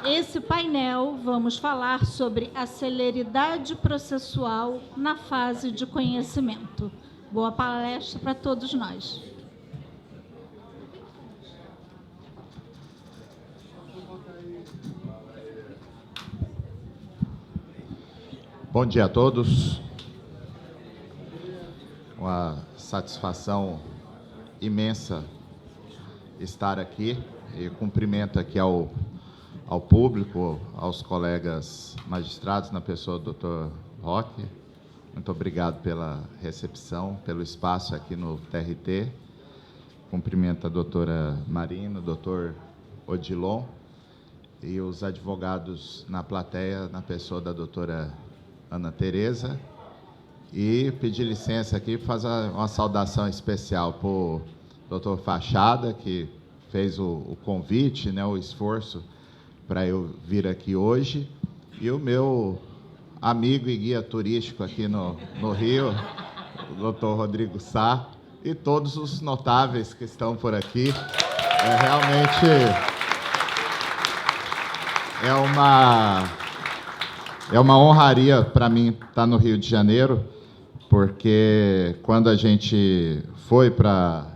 Esse painel vamos falar sobre a celeridade processual na fase de conhecimento. Boa palestra para todos nós. Bom dia a todos. Uma satisfação imensa estar aqui e cumprimento aqui ao público, aos colegas magistrados, na pessoa do Dr. Roque. Muito obrigado pela recepção, pelo espaço aqui no TRT. Cumprimento a doutora Marina, o doutor Odilon e os advogados na plateia, na pessoa da doutora Ana Tereza, e pedir licença aqui para fazer uma saudação especial para o doutor Fachada, que fez o convite, né, o esforço para eu vir aqui hoje, e o meu amigo e guia turístico aqui no Rio, o doutor Rodrigo Sá, e todos os notáveis que estão por aqui. Realmente é uma honraria para mim estar no Rio de Janeiro, porque quando a gente foi para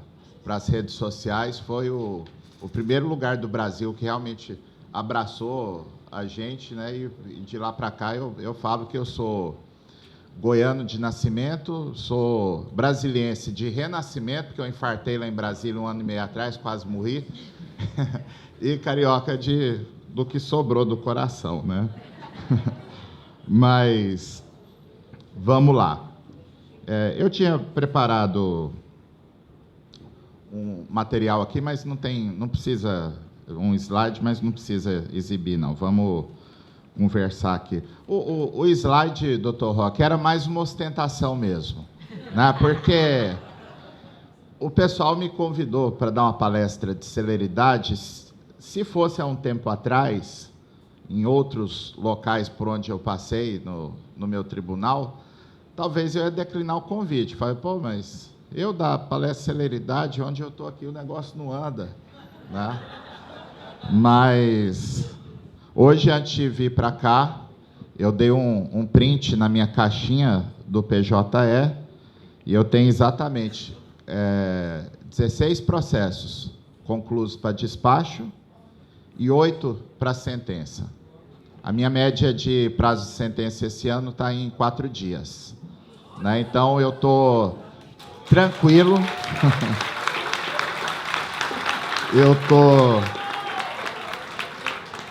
as redes sociais, foi o primeiro lugar do Brasil que realmente abraçou a gente, né? E de lá para cá eu falo que eu sou goiano de nascimento, sou brasiliense de renascimento, porque eu infartei lá em Brasília 1 ano e meio atrás, quase morri, e carioca do que sobrou do coração, né? Mas vamos lá. Eu tinha preparado um material aqui, mas não precisa um slide, mas não precisa exibir, não. Vamos conversar aqui. O slide, doutor Roque, era mais uma ostentação mesmo, né? Porque o pessoal me convidou para dar uma palestra de celeridade. Se fosse há um tempo atrás, em outros locais por onde eu passei no meu tribunal, talvez eu ia declinar o convite. Falei, pô, mas eu dar palestra de celeridade, onde eu estou aqui, o negócio não anda, né? Mas hoje, antes de vir para cá, eu dei um print na minha caixinha do PJE e eu tenho exatamente 16 processos concluídos para despacho e 8 para sentença. A minha média de prazo de sentença esse ano está em 4 dias. Né? Então, eu estou tranquilo.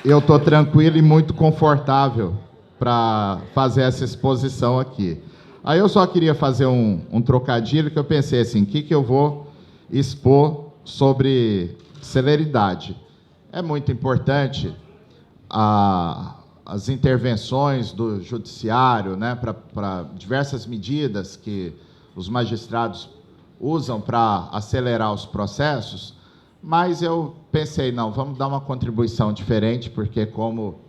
Eu estou tranquilo e muito confortável para fazer essa exposição aqui. Aí eu só queria fazer um trocadilho, que eu pensei assim, o que eu vou expor sobre celeridade? É muito importante as intervenções do judiciário, né, para diversas medidas que os magistrados usam para acelerar os processos, mas eu pensei, não, vamos dar uma contribuição diferente, porque como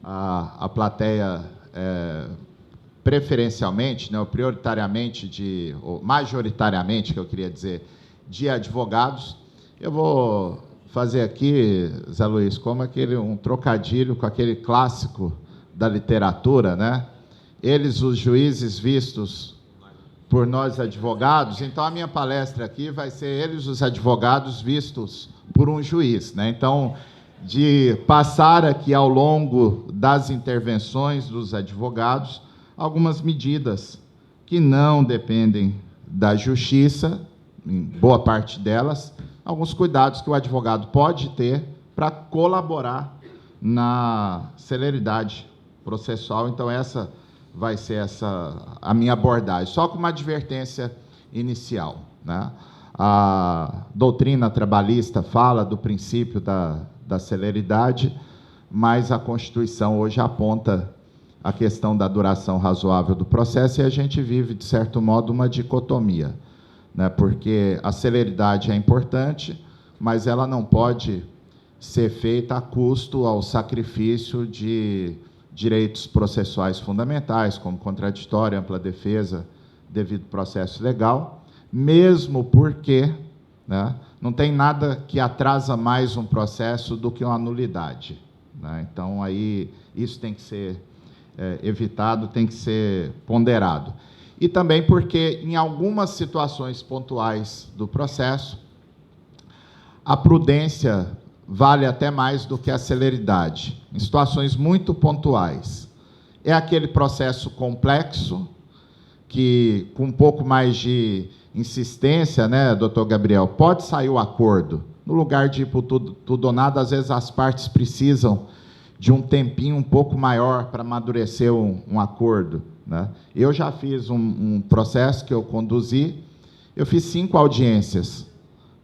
a plateia preferencialmente, né, ou prioritariamente, ou majoritariamente, que eu queria dizer, de advogados, eu vou fazer aqui, Zé Luiz, como um trocadilho com aquele clássico da literatura, né? Eles, os juízes vistos por nós advogados. Então, a minha palestra aqui vai ser eles, os advogados vistos por um juiz, né? Então, de passar aqui ao longo das intervenções dos advogados algumas medidas que não dependem da justiça, em boa parte delas, alguns cuidados que o advogado pode ter para colaborar na celeridade processual. Então, essa vai ser a minha abordagem, só com uma advertência inicial, né? A doutrina trabalhista fala do princípio da celeridade, mas a Constituição hoje aponta a questão da duração razoável do processo, e a gente vive, de certo modo, uma dicotomia, né? Porque a celeridade é importante, mas ela não pode ser feita a custo, ao sacrifício de direitos processuais fundamentais, como contraditório, ampla defesa, devido processo legal, mesmo porque, né, não tem nada que atrasa mais um processo do que uma nulidade, né? Então, aí, isso tem que ser evitado, tem que ser ponderado. E também porque, em algumas situações pontuais do processo, a prudência vale até mais do que a celeridade, em situações muito pontuais. É aquele processo complexo, que, com um pouco mais de insistência, né, doutor Gabriel, pode sair o acordo. No lugar de ir por tudo ou nada, às vezes as partes precisam de um tempinho um pouco maior para amadurecer um acordo, né? Eu já fiz um processo que eu conduzi, eu fiz 5 audiências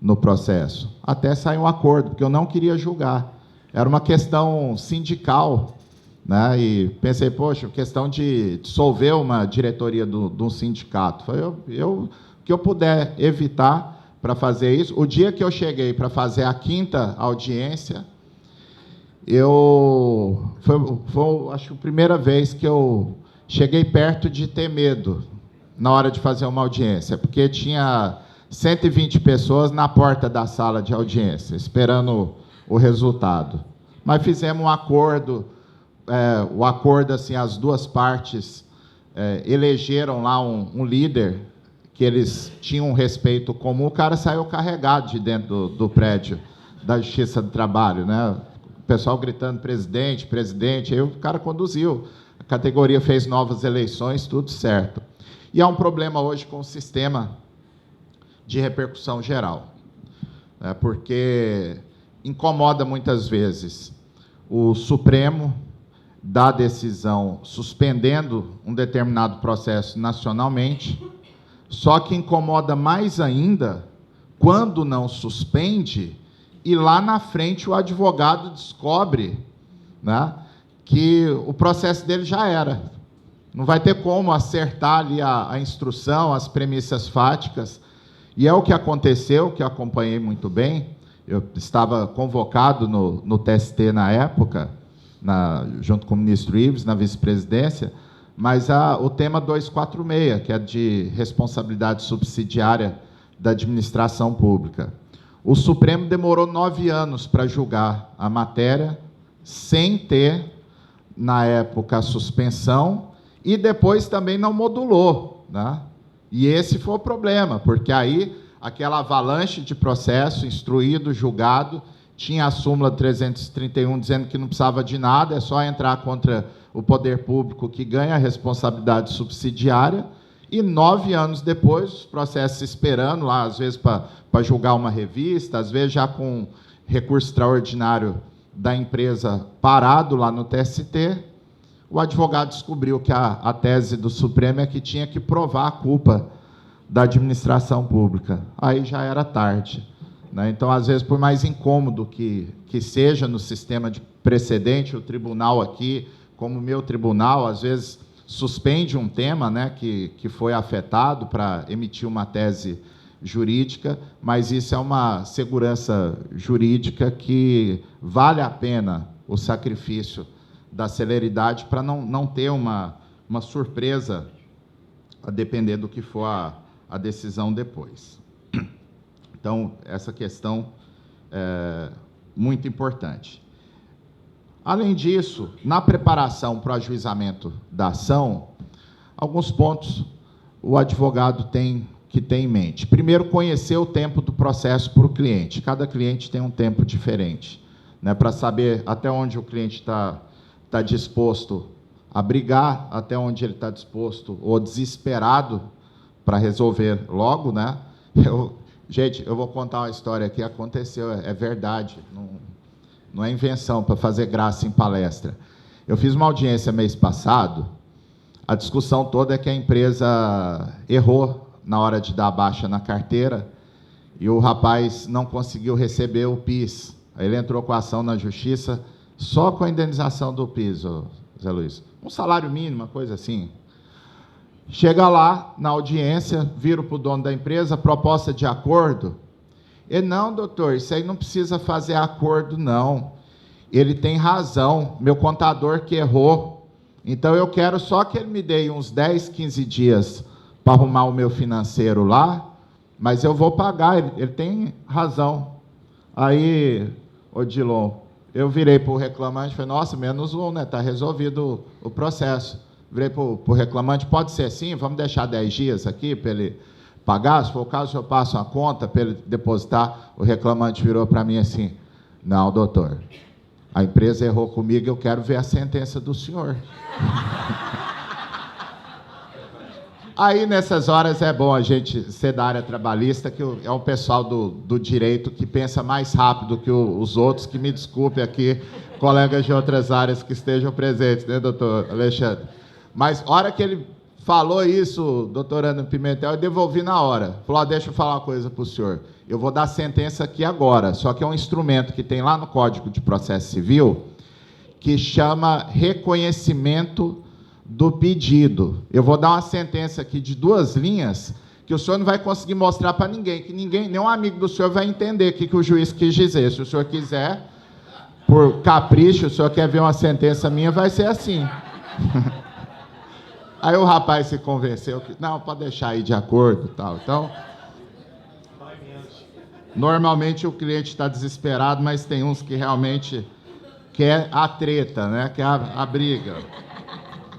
no processo, até sair um acordo, porque eu não queria julgar. Era uma questão sindical, né? E pensei, poxa, questão de dissolver uma diretoria de um sindicato. Foi o que eu puder evitar para fazer isso. O dia que eu cheguei para fazer a 5ª audiência, foi acho, a primeira vez que eu cheguei perto de ter medo na hora de fazer uma audiência, porque tinha 120 pessoas na porta da sala de audiência, esperando o resultado. Mas fizemos um acordo, o acordo, assim, as duas partes elegeram lá um líder, que eles tinham um respeito comum, o cara saiu carregado de dentro do prédio da Justiça do Trabalho, né? O pessoal gritando, presidente, presidente, aí o cara conduziu. A categoria fez novas eleições, tudo certo. E há um problema hoje com o sistema de repercussão geral, né? Porque incomoda muitas vezes o Supremo dá decisão suspendendo um determinado processo nacionalmente, só que incomoda mais ainda quando não suspende e lá na frente o advogado descobre, né, que o processo dele já era. Não vai ter como acertar ali a instrução, as premissas fáticas. E é o que aconteceu, que eu acompanhei muito bem. Eu estava convocado no TST na época, junto com o ministro Ives, na vice-presidência, mas o tema 246, que é de responsabilidade subsidiária da administração pública. O Supremo demorou 9 anos para julgar a matéria, sem ter, na época, a suspensão, e depois também não modulou, né? E esse foi o problema, porque aí aquela avalanche de processo instruído, julgado, tinha a súmula 331 dizendo que não precisava de nada, é só entrar contra o poder público que ganha a responsabilidade subsidiária, e 9 anos depois, os processos esperando lá, às vezes para julgar uma revista, às vezes já com recurso extraordinário da empresa parado lá no TST, o advogado descobriu que a tese do Supremo é que tinha que provar a culpa da administração pública. Aí já era tarde, né? Então, às vezes, por mais incômodo que seja no sistema de precedente, o tribunal aqui, como o meu tribunal, às vezes suspende um tema, né, que foi afetado para emitir uma tese jurídica, mas isso é uma segurança jurídica que vale a pena o sacrifício da celeridade para não ter uma surpresa a depender do que for a decisão depois. Então, essa questão é muito importante. Além disso, na preparação para o ajuizamento da ação, alguns pontos o advogado tem que ter em mente. Primeiro, conhecer o tempo do processo para o cliente. Cada cliente tem um tempo diferente, né, para saber até onde o cliente está disposto a brigar, até onde ele está disposto ou desesperado para resolver logo, né? Gente, eu vou contar uma história que aconteceu, é verdade, não é invenção para fazer graça em palestra. Eu fiz uma audiência mês passado, a discussão toda é que a empresa errou na hora de dar a baixa na carteira e o rapaz não conseguiu receber o PIS. Aí ele entrou com a ação na justiça só com a indenização do PIS, Zé Luiz. Um salário mínimo, uma coisa assim. Chega lá, na audiência, viro para o dono da empresa, proposta de acordo. Ele, não, doutor, isso aí não precisa fazer acordo, não. Ele tem razão, meu contador que errou. Então, eu quero só que ele me dê uns 10, 15 dias para arrumar o meu financeiro lá, mas eu vou pagar, ele tem razão. Aí, Odilon, eu virei para o reclamante e falei, nossa, menos um, né? Está resolvido o processo. Virei para o reclamante, pode ser assim, vamos deixar 10 dias aqui para ele pagar, se for o caso, eu passo uma conta para ele depositar. O reclamante virou para mim assim, não, doutor, a empresa errou comigo, eu quero ver a sentença do senhor. Aí, nessas horas, é bom a gente ser da área trabalhista, que é um pessoal do direito que pensa mais rápido que os outros, que me desculpe aqui, colegas de outras áreas que estejam presentes, né, doutor Alexandre? Mas, hora que ele falou isso, doutor Ana Pimentel, eu devolvi na hora. Falou, deixa eu falar uma coisa para o senhor. Eu vou dar a sentença aqui agora, só que é um instrumento que tem lá no Código de Processo Civil, que chama reconhecimento do pedido. Eu vou dar uma sentença aqui de 2 linhas, que o senhor não vai conseguir mostrar para ninguém, que ninguém, nenhum amigo do senhor vai entender o que o juiz quis dizer. Se o senhor quiser, por capricho, o senhor quer ver uma sentença minha, vai ser assim. Aí o rapaz se convenceu que, não, pode deixar aí de acordo e tal. Então, normalmente o cliente está desesperado, mas tem uns que realmente quer a treta, né? Quer a briga.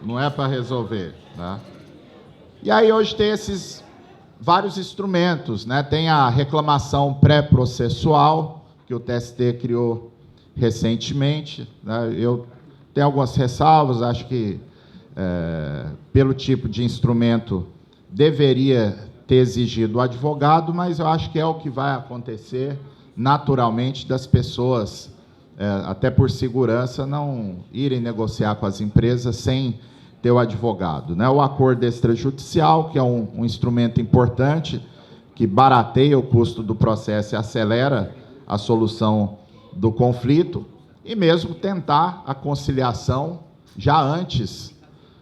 Não é para resolver, né? E aí hoje tem esses vários instrumentos, né? Tem a reclamação pré-processual, que o TST criou recentemente, né? Eu tenho algumas ressalvas, acho que pelo tipo de instrumento deveria ter exigido o advogado, mas eu acho que é o que vai acontecer naturalmente das pessoas, até por segurança, não irem negociar com as empresas sem ter o advogado, né? O acordo extrajudicial, que é um instrumento importante, que barateia o custo do processo e acelera a solução do conflito, e mesmo tentar a conciliação já antes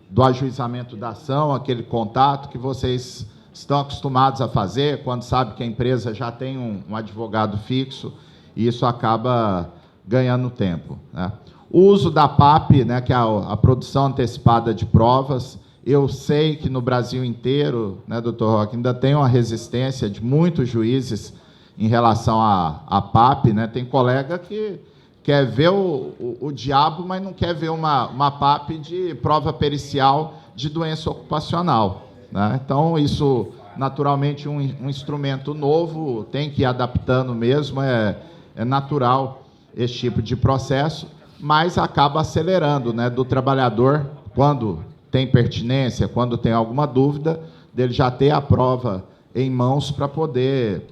do ajuizamento da ação, aquele contato que vocês estão acostumados a fazer, quando sabe que a empresa já tem um advogado fixo, e isso acaba ganhando tempo, né? O uso da PAP, né, que é a produção antecipada de provas, eu sei que no Brasil inteiro, né, doutor Roque, ainda tem uma resistência de muitos juízes em relação à PAP, né? Tem colega que quer ver o diabo, mas não quer ver uma PAP de prova pericial de doença ocupacional, né? Então, isso, naturalmente, um instrumento novo, tem que ir adaptando mesmo, é natural esse tipo de processo, mas acaba acelerando, né, do trabalhador, quando tem pertinência, quando tem alguma dúvida, dele já ter a prova em mãos para poder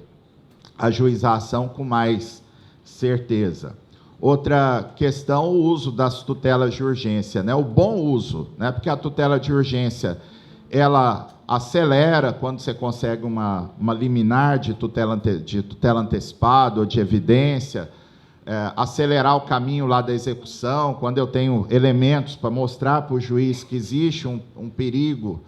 ajuizar a ação com mais certeza. Outra questão, o uso das tutelas de urgência, né, o bom uso, né, porque a tutela de urgência, ela acelera quando você consegue uma liminar de tutela antecipada ou de evidência, acelerar o caminho lá da execução, quando eu tenho elementos para mostrar para o juiz que existe um perigo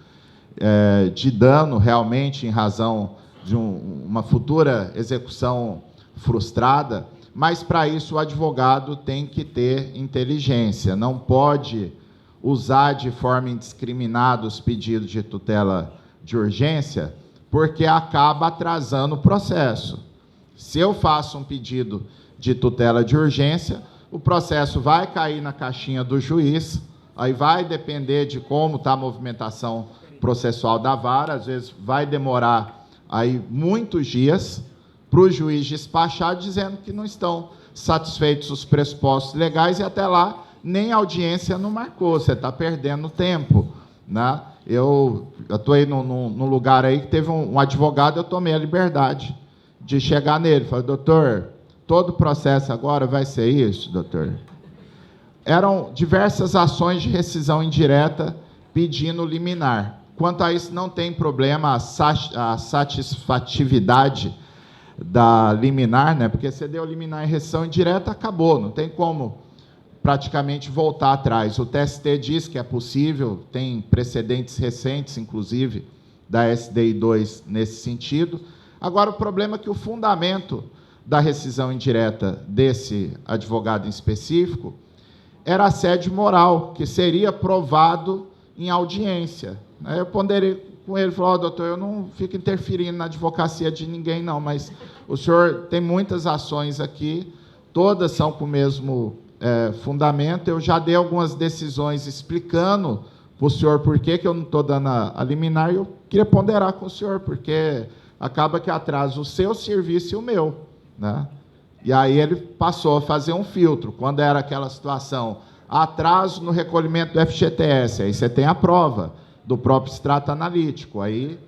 de dano realmente em razão de uma futura execução frustrada, mas para isso o advogado tem que ter inteligência, não pode usar de forma indiscriminada os pedidos de tutela de urgência, porque acaba atrasando o processo. Se eu faço um pedido de tutela de urgência, o processo vai cair na caixinha do juiz, aí vai depender de como está a movimentação processual da vara, às vezes vai demorar aí muitos dias para o juiz despachar, dizendo que não estão satisfeitos os pressupostos legais, e até lá nem audiência não marcou, você está perdendo tempo, né? Eu atuei num lugar aí que teve um advogado, eu tomei a liberdade de chegar nele, falei, doutor, todo o processo agora vai ser isso, doutor? Eram diversas ações de rescisão indireta pedindo liminar. Quanto a isso, não tem problema a satisfatividade da liminar, né? Porque você deu liminar em rescisão indireta, acabou, não tem como praticamente voltar atrás. O TST diz que é possível, tem precedentes recentes, inclusive, da SDI 2 nesse sentido. Agora, o problema é que o fundamento da rescisão indireta desse advogado em específico era assédio moral, que seria provado em audiência. Eu ponderei com ele, falou, doutor, eu não fico interferindo na advocacia de ninguém, não, mas o senhor tem muitas ações aqui, todas são com o mesmo fundamento, eu já dei algumas decisões explicando para o senhor por que eu não estou dando a liminar, e eu queria ponderar com o senhor, porque acaba que atrasa o seu serviço e o meu, né? E aí ele passou a fazer um filtro. Quando era aquela situação, atraso no recolhimento do FGTS, aí você tem a prova do próprio extrato analítico, aí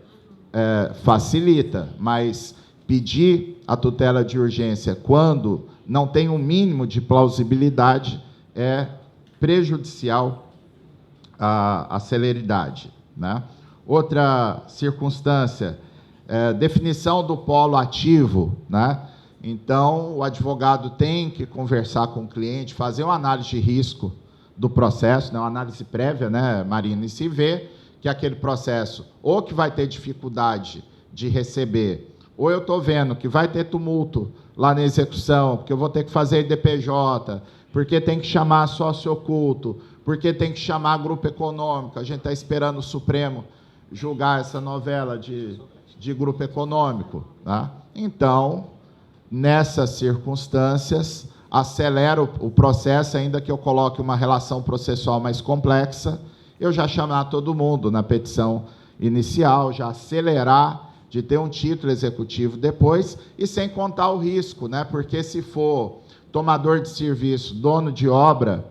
facilita, mas pedir a tutela de urgência quando não tem um mínimo de plausibilidade é prejudicial à celeridade, né? Outra circunstância, definição do polo ativo, né? Então, o advogado tem que conversar com o cliente, fazer uma análise de risco do processo, né? Uma análise prévia, né, Marina, e se vê que aquele processo ou que vai ter dificuldade de receber, ou eu estou vendo que vai ter tumulto lá na execução, porque eu vou ter que fazer IDPJ, porque tem que chamar sócio oculto, porque tem que chamar grupo econômico, a gente está esperando o Supremo julgar essa novela de grupo econômico, tá? Então, nessas circunstâncias, acelera o processo, ainda que eu coloque uma relação processual mais complexa, eu já chamar todo mundo na petição inicial, já acelerar de ter um título executivo depois, e sem contar o risco, né? Porque se for tomador de serviço, dono de obra,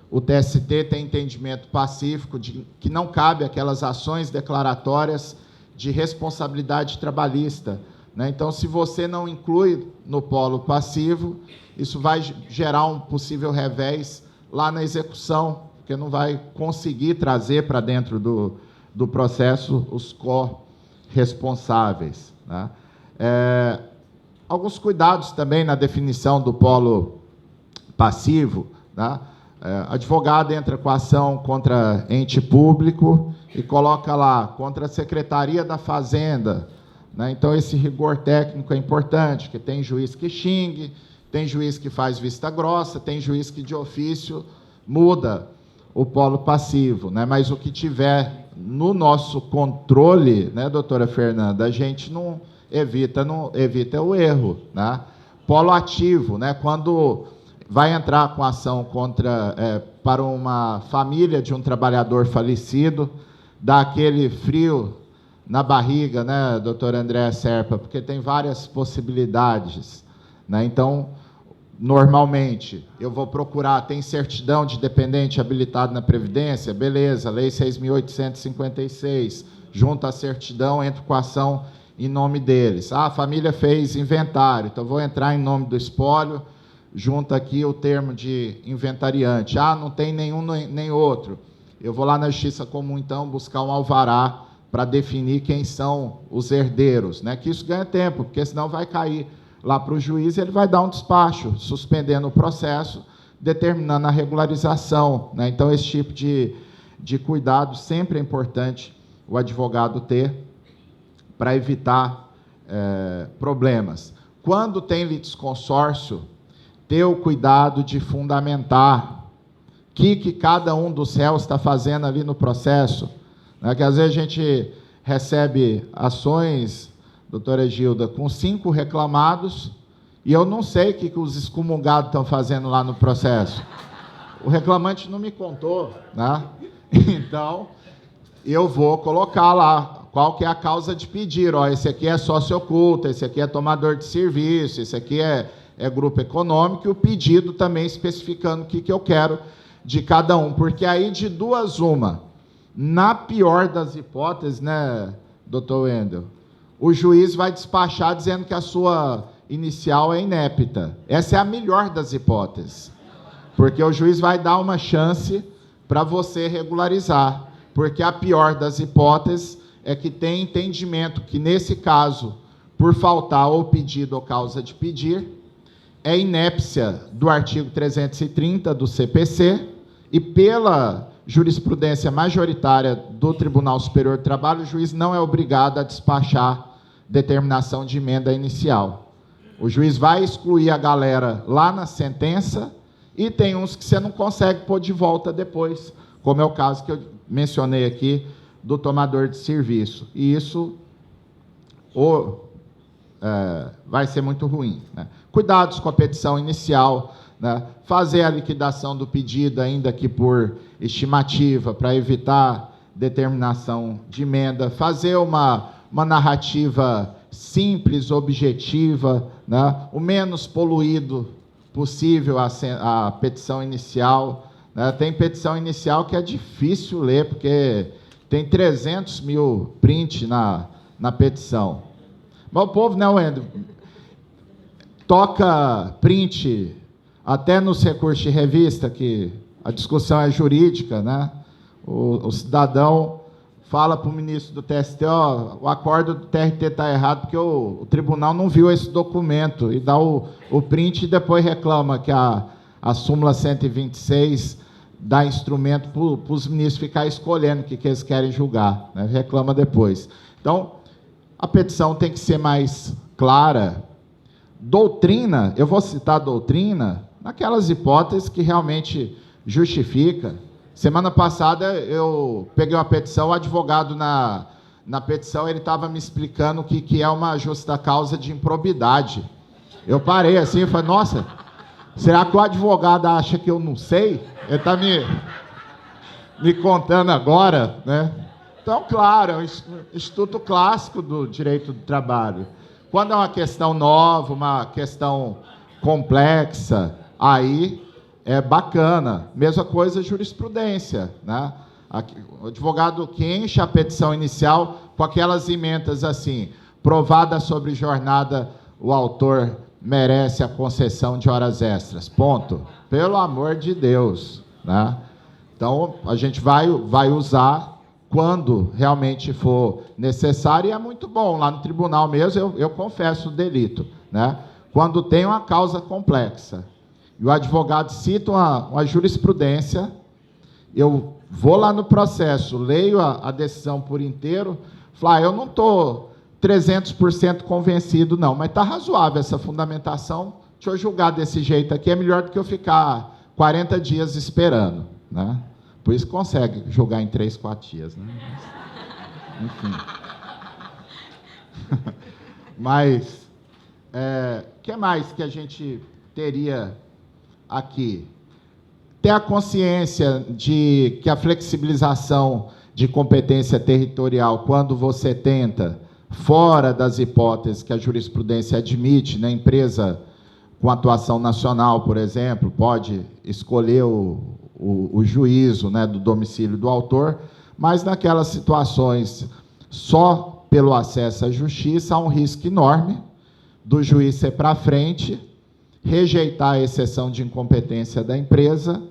o TST tem entendimento pacífico de que não cabe aquelas ações declaratórias de responsabilidade trabalhista, né? Então, se você não inclui no polo passivo, isso vai gerar um possível revés lá na execução, porque não vai conseguir trazer para dentro do processo os corresponsáveis, né? Alguns cuidados também na definição do polo passivo, né? Advogado entra com ação contra ente público e coloca lá, contra a Secretaria da Fazenda, né? Então, esse rigor técnico é importante, porque tem juiz que xingue, tem juiz que faz vista grossa, tem juiz que, de ofício, muda o polo passivo, né? Mas o que tiver no nosso controle, né, doutora Fernanda, a gente não evita o erro, né? Polo ativo, né? Quando vai entrar com ação para uma família de um trabalhador falecido, dá aquele frio na barriga, né, doutora Andréa Serpa, porque tem várias possibilidades, né? Então, normalmente, eu vou procurar, tem certidão de dependente habilitado na Previdência? Beleza, Lei 6.856, junto à certidão, entro com a ação em nome deles. Ah, a família fez inventário, então vou entrar em nome do espólio, junto aqui o termo de inventariante. Ah, não tem nenhum nem outro. Eu vou lá na Justiça Comum, então, buscar um alvará para definir quem são os herdeiros, né? Que isso ganha tempo, porque senão vai cair lá para o juiz e ele vai dar um despacho, suspendendo o processo, determinando a regularização, né? Então, esse tipo de cuidado sempre é importante o advogado ter para evitar problemas. Quando tem litisconsórcio, ter o cuidado de fundamentar o que cada um dos réus está fazendo ali no processo, né? Que às vezes a gente recebe ações, doutora Gilda, com 5 reclamados, e eu não sei o que os excomungados estão fazendo lá no processo. O reclamante não me contou, né? Então, eu vou colocar lá qual que é a causa de pedir. Ó, esse aqui é sócio oculto, esse aqui é tomador de serviço, esse aqui é grupo econômico, e o pedido também especificando o que eu quero de cada um. Porque aí, de duas, uma, na pior das hipóteses, né, doutor Wendel, o juiz vai despachar dizendo que a sua inicial é inepta. Essa é a melhor das hipóteses, porque o juiz vai dar uma chance para você regularizar, porque a pior das hipóteses é que tem entendimento que, nesse caso, por faltar ou pedido ou causa de pedir, é inépcia do artigo 330 do CPC, e pela jurisprudência majoritária do Tribunal Superior do Trabalho, o juiz não é obrigado a despachar determinação de emenda inicial. O juiz vai excluir a galera lá na sentença, e tem uns que você não consegue pôr de volta depois, como é o caso que eu mencionei aqui do tomador de serviço. E isso vai ser muito ruim, né? Cuidados com a petição inicial, né? Fazer a liquidação do pedido, ainda que por estimativa, para evitar determinação de emenda, fazer uma narrativa simples, objetiva, né? O menos poluído possível a petição inicial, né? Tem petição inicial que é difícil ler, porque tem 300 mil print na petição. Mas o povo, né, Wendel, toca print até nos recursos de revista, que a discussão é jurídica, né? O cidadão fala para o ministro do TST, ó, o acordo do TRT está errado, porque o tribunal não viu esse documento, e dá o print e depois reclama que a súmula 126 dá instrumento para os ministros ficarem escolhendo o que eles querem julgar, né? Reclama depois. Então, a petição tem que ser mais clara. Doutrina, eu vou citar doutrina naquelas hipóteses que realmente justifica. Semana passada eu peguei uma petição, o advogado na petição ele estava me explicando o que é uma justa causa de improbidade. Eu parei assim e falei, nossa, será que o advogado acha que eu não sei? Ele está me contando agora, né? Então, claro, é um instituto clássico do direito do trabalho. Quando é uma questão nova, uma questão complexa, aí é bacana. Mesma coisa jurisprudência, né? O advogado que enche a petição inicial com aquelas emendas assim, provada sobre jornada, o autor merece a concessão de horas extras. Ponto. Pelo amor de Deus, né? Então, a gente vai usar quando realmente for necessário, e é muito bom. Lá no tribunal mesmo, eu confesso o delito, né? Quando tem uma causa complexa, e o advogado cita uma jurisprudência, eu vou lá no processo, leio a decisão por inteiro, falo, eu não estou 300% convencido, não, mas está razoável essa fundamentação, deixa eu julgar desse jeito aqui, é melhor do que eu ficar 40 dias esperando, né? Por isso consegue julgar em 3, 4 dias, né? Enfim. Mas, o que mais que a gente teria aqui? Ter a consciência de que a flexibilização de competência territorial, quando você tenta, fora das hipóteses que a jurisprudência admite, né, empresa com atuação nacional, por exemplo, pode escolher o juízo, né, do domicílio do autor, mas naquelas situações, só pelo acesso à justiça, há um risco enorme do juiz ser para frente, rejeitar a exceção de incompetência da empresa,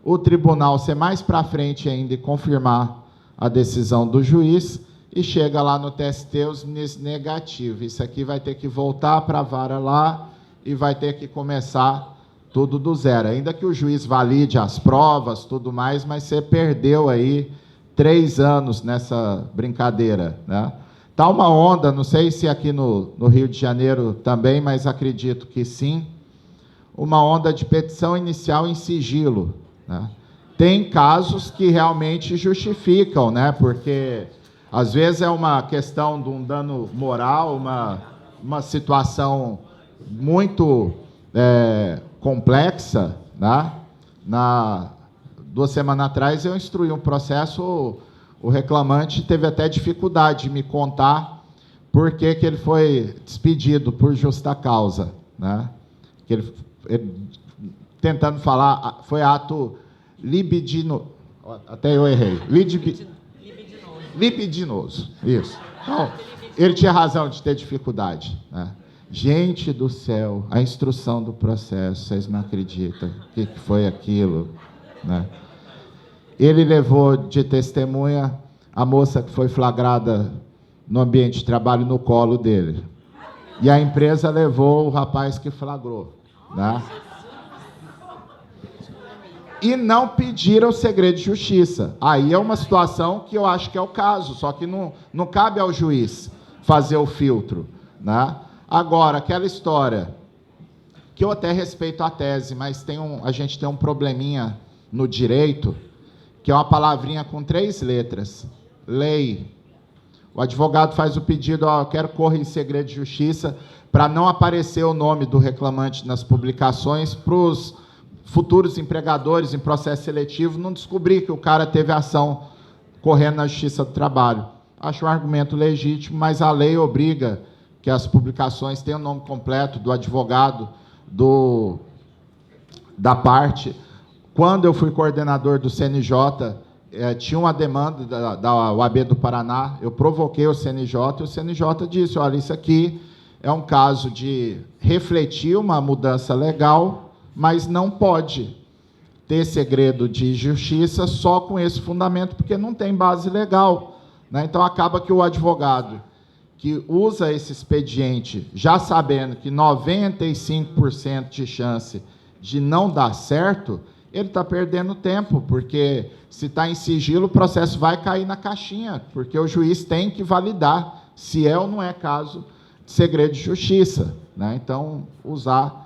o tribunal ser mais para frente ainda e confirmar a decisão do juiz, e chega lá no TST os ministros negativos. Isso aqui vai ter que voltar para a vara lá e vai ter que começar tudo do zero. Ainda que o juiz valide as provas, tudo mais, mas você perdeu aí 3 anos nessa brincadeira, né? Tá uma onda, não sei se aqui no Rio de Janeiro também, mas acredito que sim, uma onda de petição inicial em sigilo, né? Tem casos que realmente justificam, né? Porque às vezes é uma questão de um dano moral, uma situação muito complexa, né? 2 semanas atrás eu instruí um processo, o reclamante teve até dificuldade de me contar por que ele foi despedido por justa causa, né? Que ele tentando falar, foi ato libidinoso, até eu errei, libidinoso, isso. Então, ele tinha razão de ter dificuldade, né? Gente do céu, a instrução do processo, vocês não acreditam o que foi aquilo, né? Ele levou de testemunha a moça que foi flagrada no ambiente de trabalho no colo dele. E a empresa levou o rapaz que flagrou, né? E não pediram o segredo de justiça. Aí é uma situação que eu acho que é o caso, só que não cabe ao juiz fazer o filtro, né? Agora, aquela história, que eu até respeito a tese, mas a gente tem um probleminha no direito, que é uma palavrinha com 3 letras, lei. O advogado faz o pedido, eu quero correr em segredo de justiça, para não aparecer o nome do reclamante nas publicações, para futuros empregadores em processo seletivo não descobrir que o cara teve ação correndo na Justiça do Trabalho. Acho um argumento legítimo, mas a lei obriga que as publicações tenham o nome completo do advogado, da parte. Quando eu fui coordenador do CNJ, tinha uma demanda da OAB do Paraná, eu provoquei o CNJ, e o CNJ disse, olha, isso aqui é um caso de refletir uma mudança legal, mas não pode ter segredo de justiça só com esse fundamento, porque não tem base legal, né? Então, acaba que o advogado que usa esse expediente, já sabendo que 95% de chance de não dar certo, ele está perdendo tempo, porque se está em sigilo, o processo vai cair na caixinha, porque o juiz tem que validar se é ou não é caso de segredo de justiça, né? Então, usar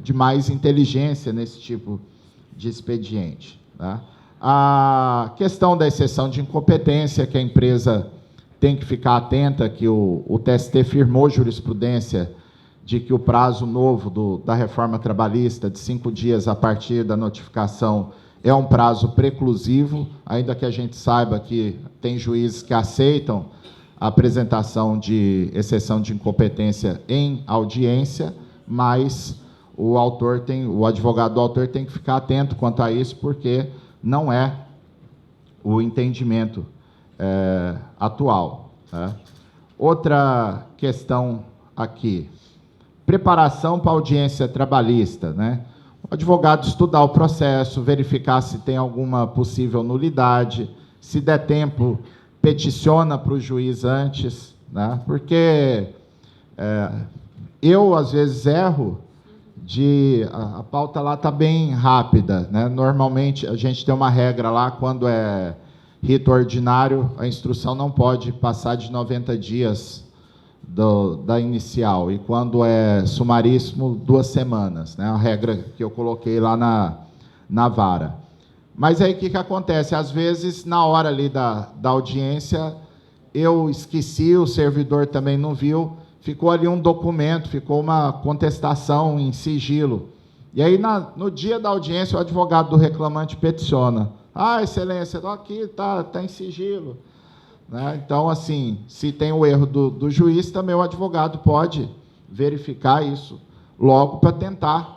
de mais inteligência nesse tipo de expediente, tá? A questão da exceção de incompetência, que a empresa tem que ficar atenta, que o TST firmou jurisprudência de que o prazo novo da reforma trabalhista, de 5 dias a partir da notificação, é um prazo preclusivo, ainda que a gente saiba que tem juízes que aceitam a apresentação de exceção de incompetência em audiência, mas o advogado do autor tem que ficar atento quanto a isso, porque não é o entendimento atual, tá? Outra questão aqui, preparação para a audiência trabalhista, né? O advogado estudar o processo, verificar se tem alguma possível nulidade, se der tempo, peticiona para o juiz antes, né? Porque eu, às vezes, erro a pauta lá está bem rápida, né? Normalmente, a gente tem uma regra lá, quando é rito ordinário, a instrução não pode passar de 90 dias da inicial, e quando é sumaríssimo, 2 semanas, né? A regra que eu coloquei lá na vara. Mas aí o que acontece? Às vezes, na hora ali da audiência, eu esqueci, o servidor também não viu, ficou ali um documento, ficou uma contestação em sigilo. E aí, no dia da audiência, o advogado do reclamante peticiona. Ah, excelência, aqui está em sigilo, né? Então, assim, se tem o erro do juiz, também o advogado pode verificar isso logo para tentar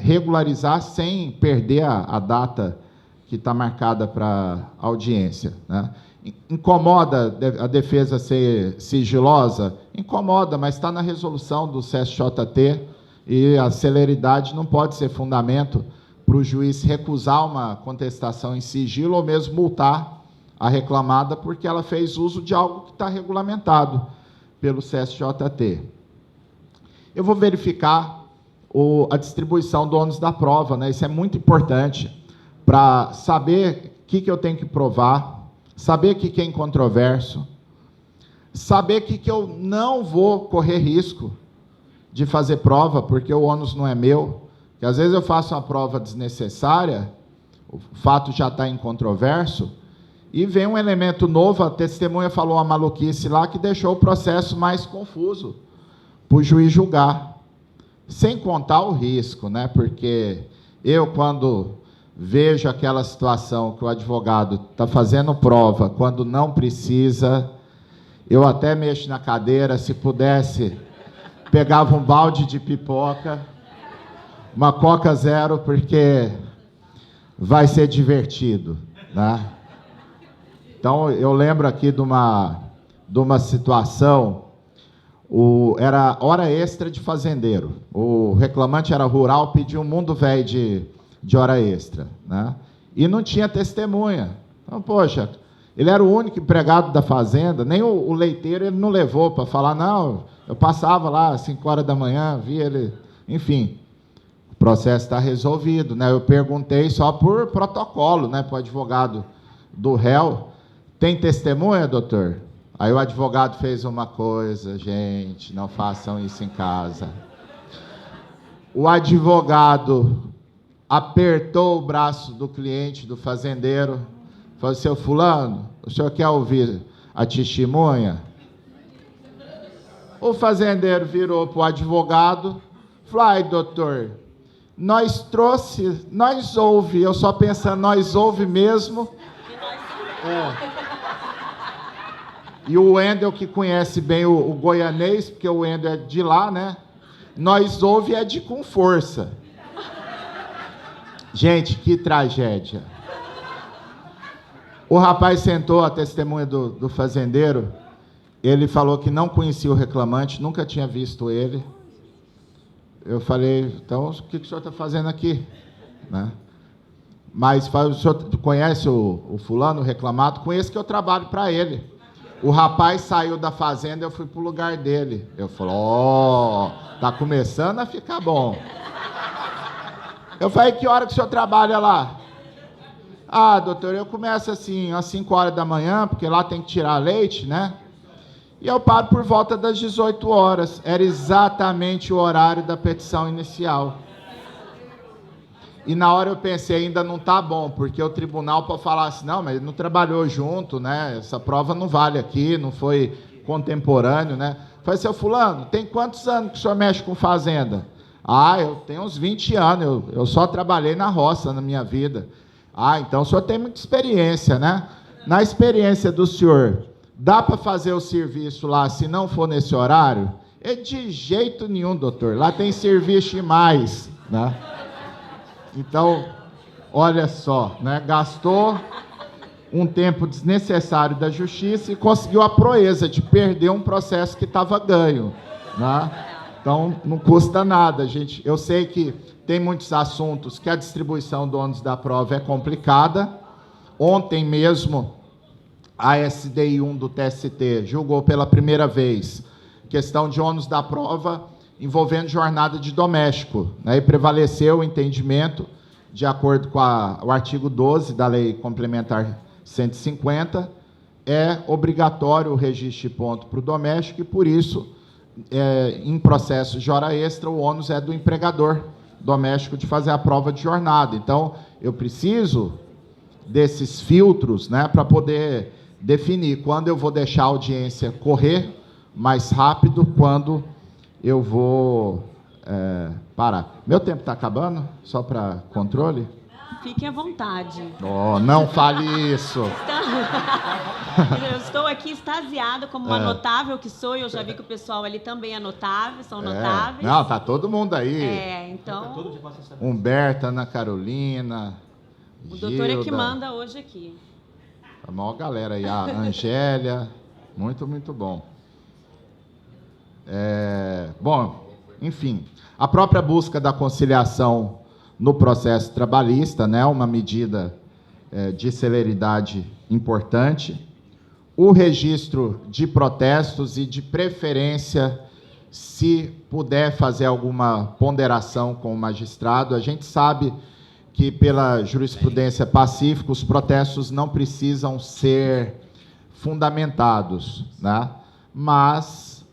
regularizar sem perder a data que está marcada para a audiência, né? Incomoda a defesa ser sigilosa? Incomoda, mas está na resolução do CSJT, e a celeridade não pode ser fundamento para o juiz recusar uma contestação em sigilo ou mesmo multar a reclamada porque ela fez uso de algo que está regulamentado pelo CSJT. Eu vou verificar a distribuição do ônus da prova, né? Isso é muito importante para saber o que eu tenho que provar, saber o que é incontroverso, saber que eu não vou correr risco de fazer prova, porque o ônus não é meu, que às vezes eu faço uma prova desnecessária, o fato já está incontroverso, e vem um elemento novo, a testemunha falou uma maluquice lá que deixou o processo mais confuso para o juiz julgar. Sem contar o risco, né? Porque eu, quando vejo aquela situação que o advogado está fazendo prova quando não precisa, eu até mexo na cadeira, se pudesse, pegava um balde de pipoca, uma Coca Zero, porque vai ser divertido, né? Então, eu lembro aqui de uma situação, era hora extra de fazendeiro. O reclamante era rural, pediu um mundo velho de hora extra, né? E não tinha testemunha. Então, poxa, ele era o único empregado da fazenda, nem o leiteiro ele não levou para falar, não, eu passava lá às 5 horas da manhã, via ele, enfim, o processo está resolvido, né? Eu perguntei só por protocolo, né, para o advogado do réu, tem testemunha, doutor? Aí o advogado fez uma coisa, gente, não façam isso em casa. O advogado apertou o braço do cliente, do fazendeiro, falou, seu fulano, o senhor quer ouvir a testemunha? O fazendeiro virou para o advogado, falou, ai, doutor, nós ouve, eu só pensando, nós ouve mesmo. E o Wendel, que conhece bem o goianês, porque o Wendel é de lá, né? Nós ouve é de com força. Gente, que tragédia. O rapaz sentou, a testemunha do fazendeiro, ele falou que não conhecia o reclamante, nunca tinha visto ele. Eu falei, então, o que o senhor está fazendo aqui? Né? Mas o senhor conhece o fulano, o reclamado? Conheço, que eu trabalho para ele. O rapaz saiu da fazenda, eu fui para o lugar dele. Eu falei, tá começando a ficar bom. Eu falei, que hora que o senhor trabalha lá? Ah, doutor, eu começo assim, às 5 horas da manhã, porque lá tem que tirar leite, né? E eu paro por volta das 18 horas. Era exatamente o horário da petição inicial. E na hora eu pensei, ainda não está bom, porque o tribunal pode falar assim, não, mas não trabalhou junto, né? Essa prova não vale aqui, não foi contemporâneo, né? Falei, seu fulano, tem quantos anos que o senhor mexe com fazenda? Ah, eu tenho uns 20 anos, eu só trabalhei na roça na minha vida. Ah, então o senhor tem muita experiência, né? Na experiência do senhor, dá para fazer o serviço lá se não for nesse horário? É de jeito nenhum, doutor. Lá tem serviço demais, né? Então, olha só, né? Gastou um tempo desnecessário da justiça e conseguiu a proeza de perder um processo que estava ganho, né? Então, não custa nada, gente. Eu sei que tem muitos assuntos que a distribuição do ônus da prova é complicada. Ontem mesmo, a SDI 1 do TST julgou pela primeira vez questão de ônus da prova envolvendo jornada de doméstico, né? E prevaleceu o entendimento, de acordo com o artigo 12 da Lei Complementar 150, é obrigatório o registro de ponto para o doméstico e, por isso, em processos de hora extra, o ônus é do empregador doméstico de fazer a prova de jornada. Então, eu preciso desses filtros, né, para poder definir quando eu vou deixar a audiência correr mais rápido, quando eu vou parar. Meu tempo está acabando? Só para controle? Fique à vontade. Oh, não fale isso. Eu estou aqui extasiada, como uma notável que sou, e eu já vi que o pessoal ali também é notável, são notáveis. Não, tá todo mundo aí. Então... Humberta, Ana Carolina, o doutor é que manda hoje aqui. A maior galera aí, a Angélia, muito, muito bom. Bom, enfim, a própria busca da conciliação no processo trabalhista, né, uma medida de celeridade importante. O registro de protestos e, de preferência, se puder fazer alguma ponderação com o magistrado. A gente sabe que, pela jurisprudência pacífica, os protestos não precisam ser fundamentados, né? Mas,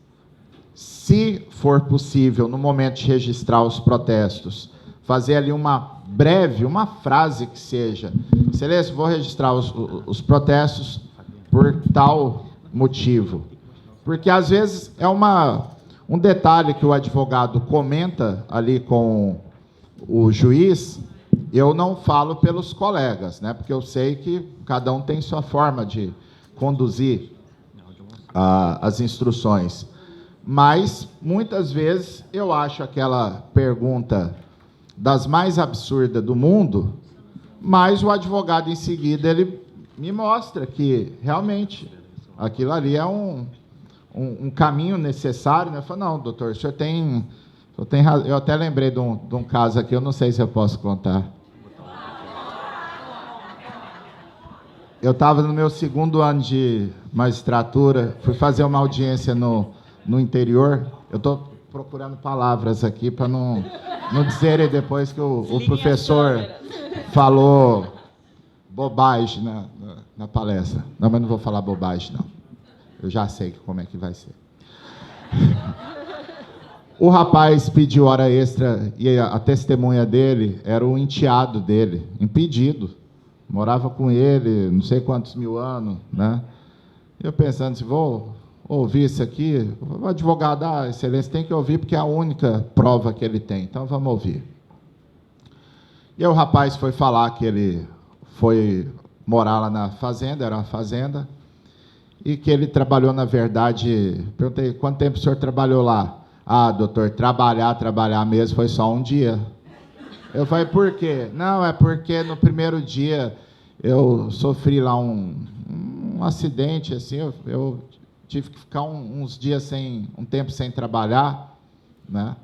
se for possível, no momento de registrar os protestos, fazer ali uma frase que seja: Excelência, vou registrar os protestos por tal motivo. Porque, às vezes, é um detalhe que o advogado comenta ali com o juiz, eu não falo pelos colegas, né? Porque eu sei que cada um tem sua forma de conduzir as instruções. Mas, muitas vezes, eu acho aquela pergunta das mais absurdas do mundo, mas o advogado, em seguida, ele me mostra que, realmente, aquilo ali é um caminho necessário, né? Eu falo, não, doutor, o senhor tem razão. Eu até lembrei de um caso aqui, eu não sei se eu posso contar. Eu estava no meu 2º ano de magistratura, fui fazer uma audiência no interior. Eu estou procurando palavras aqui para não dizerem depois que o professor falou bobagem na palestra. Não, mas não vou falar bobagem, não. Eu já sei como é que vai ser. O rapaz pediu hora extra e a testemunha dele era o enteado dele, impedido. Morava com ele não sei quantos mil anos, né? Eu pensando, se vou ouvir isso aqui, o advogado, excelência, tem que ouvir porque é a única prova que ele tem. Então, vamos ouvir. E aí o rapaz foi falar que ele foi morar lá na fazenda, era uma fazenda, e que ele trabalhou, na verdade... Perguntei, quanto tempo o senhor trabalhou lá? Ah, doutor, trabalhar mesmo foi só um dia. Eu falei, por quê? Não, é porque no primeiro dia eu sofri lá um acidente, assim, eu tive que ficar uns dias um tempo sem trabalhar, né?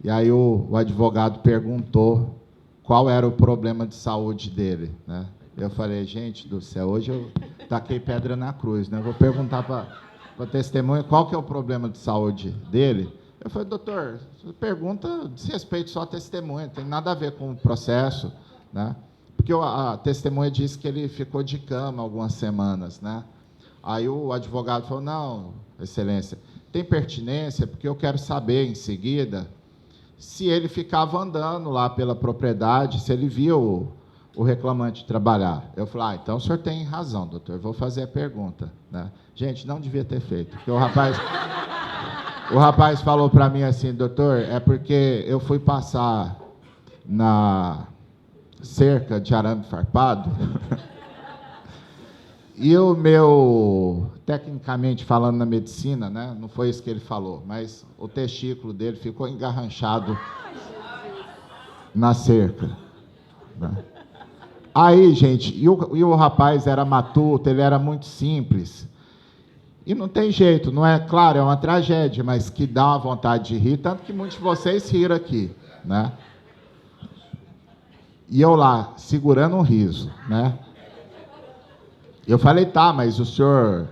E aí o advogado perguntou qual era o problema de saúde dele, né? Eu falei, gente do céu, hoje eu taquei pedra na cruz, né? Eu vou perguntar para a testemunha qual que é o problema de saúde dele. Eu falei, doutor, você pergunta diz respeito só à testemunha, não tem nada a ver com o processo, né? Porque a testemunha disse que ele ficou de cama algumas semanas, né? Aí o advogado falou, não, excelência, tem pertinência, porque eu quero saber em seguida se ele ficava andando lá pela propriedade, se ele viu o reclamante trabalhar. Eu falei, então o senhor tem razão, doutor, eu vou fazer a pergunta, né? Gente, não devia ter feito, porque o rapaz falou para mim assim, doutor, é porque eu fui passar na cerca de arame farpado e o meu, tecnicamente falando na medicina, né, não foi isso que ele falou, mas o testículo dele ficou engarranchado na cerca, né? Aí, gente, e o rapaz era matuto, ele era muito simples. E não tem jeito, não é? Claro, é uma tragédia, mas que dá uma vontade de rir, tanto que muitos de vocês riram aqui, né? E eu lá, segurando um riso, né? Eu falei, tá, mas o senhor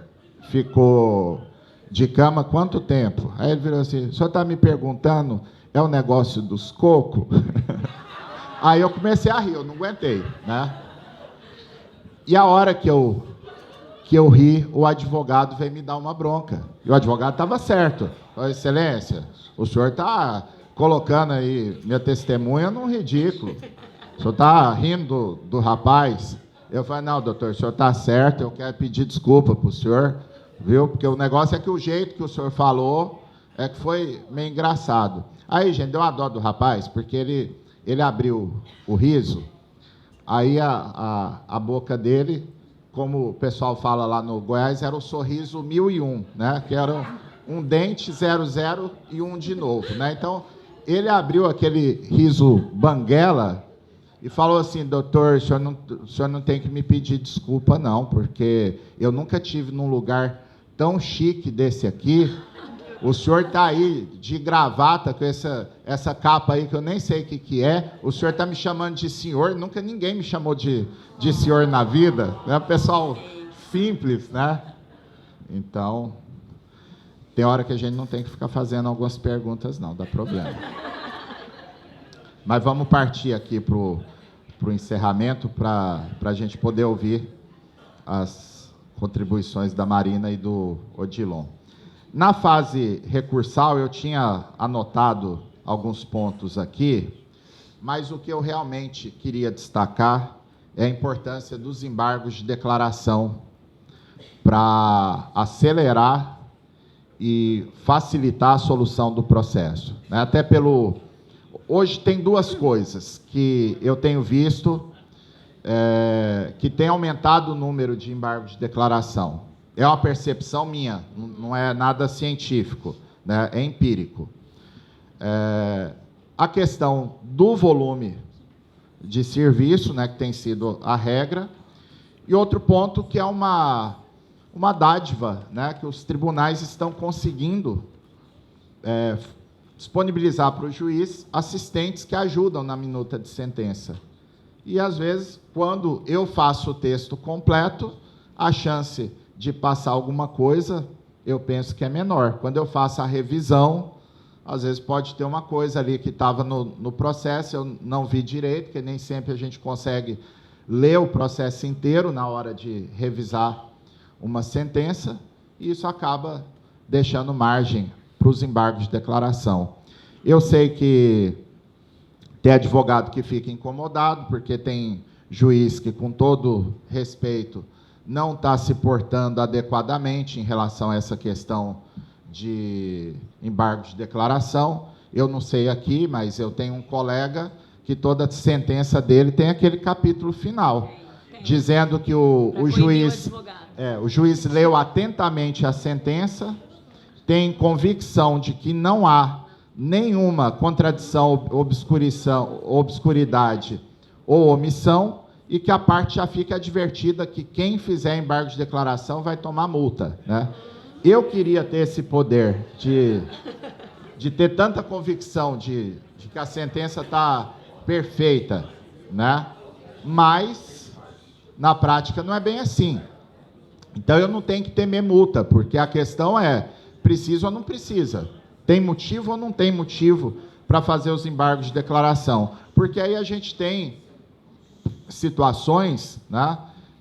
ficou de cama quanto tempo? Aí ele virou assim, o senhor está me perguntando, é o negócio dos cocos? Aí eu comecei a rir, eu não aguentei, né? E a hora que eu ri, o advogado veio me dar uma bronca. E o advogado estava certo. Falei, excelência, o senhor está colocando aí minha testemunha num ridículo. O senhor está rindo do rapaz. Eu falei, não, doutor, o senhor está certo, eu quero pedir desculpa para o senhor, viu? Porque o negócio é que o jeito que o senhor falou é que foi meio engraçado. Aí, gente, deu uma dó do rapaz, porque ele abriu o riso, aí a boca dele, como o pessoal fala lá no Goiás, era o sorriso 1001, né? Que era um dente 00 e um de novo, né? Então, ele abriu aquele riso banguela e falou assim, doutor, o senhor não tem que me pedir desculpa, não, porque eu nunca tive num lugar tão chique desse aqui. O senhor está aí de gravata com essa capa aí que eu nem sei o que é. O senhor está me chamando de senhor. Nunca ninguém me chamou de senhor na vida. É um pessoal simples, né? Então, tem hora que a gente não tem que ficar fazendo algumas perguntas, não. Dá problema. Mas vamos partir aqui para o encerramento para a gente poder ouvir as contribuições da Marina e do Odilon. Na fase recursal, eu tinha anotado alguns pontos aqui, mas o que eu realmente queria destacar é a importância dos embargos de declaração para acelerar e facilitar a solução do processo, né? Até hoje tem duas coisas que eu tenho visto que tem aumentado o número de embargos de declaração. É uma percepção minha, não é nada científico, né? É empírico. A questão do volume de serviço, né, que tem sido a regra, e outro ponto que é uma dádiva, né, que os tribunais estão conseguindo disponibilizar para o juiz assistentes que ajudam na minuta de sentença. E, às vezes, quando eu faço o texto completo, a chance de passar alguma coisa, eu penso que é menor. Quando eu faço a revisão, às vezes pode ter uma coisa ali que estava no processo, eu não vi direito, porque nem sempre a gente consegue ler o processo inteiro na hora de revisar uma sentença, e isso acaba deixando margem para os embargos de declaração. Eu sei que tem advogado que fica incomodado, porque tem juiz que, com todo respeito, não está se portando adequadamente em relação a essa questão de embargo de declaração. Eu não sei aqui, mas eu tenho um colega que toda sentença dele tem aquele capítulo final, dizendo que o juiz leu atentamente a sentença, tem convicção de que não há nenhuma contradição, obscuridade ou omissão, e que a parte já fica advertida que quem fizer embargo de declaração vai tomar multa, né? Eu queria ter esse poder de ter tanta convicção de que a sentença está perfeita, né? Mas, na prática, não é bem assim. Então, eu não tenho que temer multa, porque a questão é, precisa ou não precisa? Tem motivo ou não tem motivo para fazer os embargos de declaração? Porque aí a gente tem situações, né,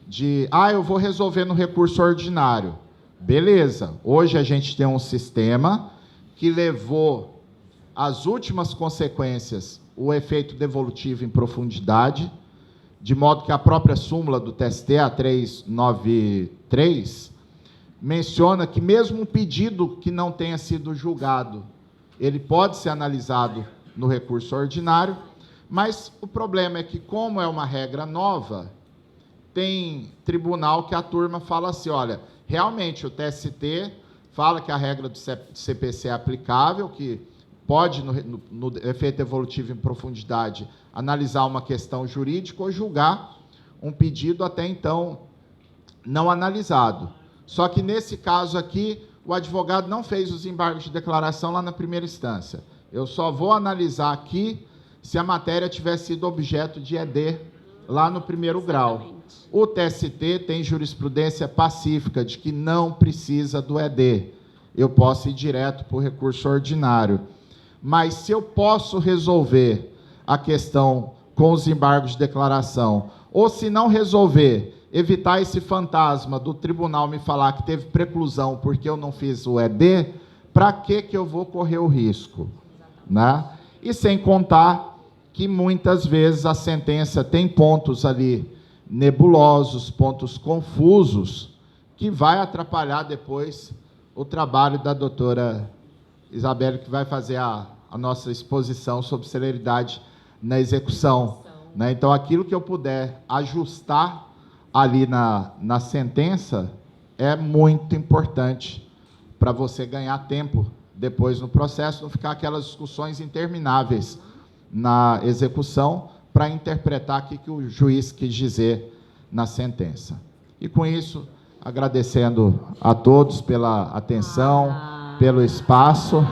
de, eu vou resolver no recurso ordinário. Beleza, hoje a gente tem um sistema que levou às últimas consequências o efeito devolutivo em profundidade, de modo que a própria súmula do TST, a 393, menciona que mesmo um pedido que não tenha sido julgado, ele pode ser analisado no recurso ordinário, mas o problema é que, como é uma regra nova, tem tribunal que a turma fala assim, olha, realmente o TST fala que a regra do CPC é aplicável, que pode, no efeito evolutivo em profundidade, analisar uma questão jurídica ou julgar um pedido até então não analisado. Só que, nesse caso aqui, o advogado não fez os embargos de declaração lá na primeira instância. Eu só vou analisar aqui se a matéria tiver sido objeto de ED lá no primeiro grau. O TST tem jurisprudência pacífica de que não precisa do ED. Eu posso ir direto para o recurso ordinário. Mas se eu posso resolver a questão com os embargos de declaração, ou se não resolver, evitar esse fantasma do tribunal me falar que teve preclusão porque eu não fiz o ED, para que eu vou correr o risco? Né? E sem contar que muitas vezes a sentença tem pontos ali nebulosos, pontos confusos, que vai atrapalhar depois o trabalho da doutora Isabelle, que vai fazer a nossa exposição sobre celeridade na execução. Né? Então, aquilo que eu puder ajustar ali na sentença é muito importante para você ganhar tempo depois no processo, não ficar aquelas discussões intermináveis na execução para interpretar o que o juiz quis dizer na sentença. E com isso, agradecendo a todos pela atenção, pelo espaço,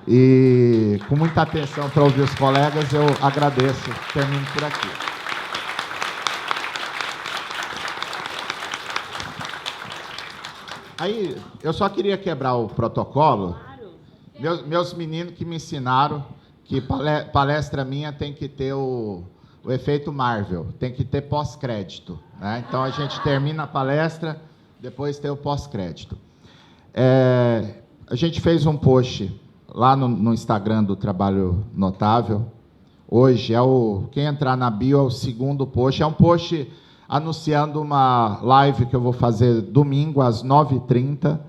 e com muita atenção para ouvir os colegas, eu agradeço. Termino por aqui. Aí, eu só queria quebrar o protocolo. Meus meninos que me ensinaram que palestra minha tem que ter o efeito Marvel, tem que ter pós-crédito. Né? Então, a gente termina a palestra, depois tem o pós-crédito. A gente fez um post lá no Instagram do Trabalho Notável. Hoje, quem entrar na bio é o segundo post. É um post anunciando uma live que eu vou fazer domingo, às 9h30.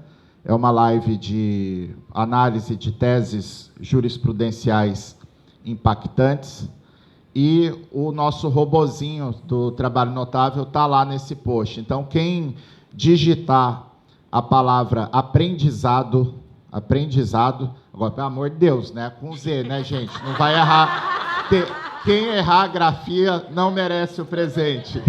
É uma live de análise de teses jurisprudenciais impactantes. E o nosso robozinho do Trabalho Notável está lá nesse post. Então, quem digitar a palavra aprendizado, agora, pelo amor de Deus, né? Com Z, né, gente? Não vai errar. Quem errar a grafia não merece o presente.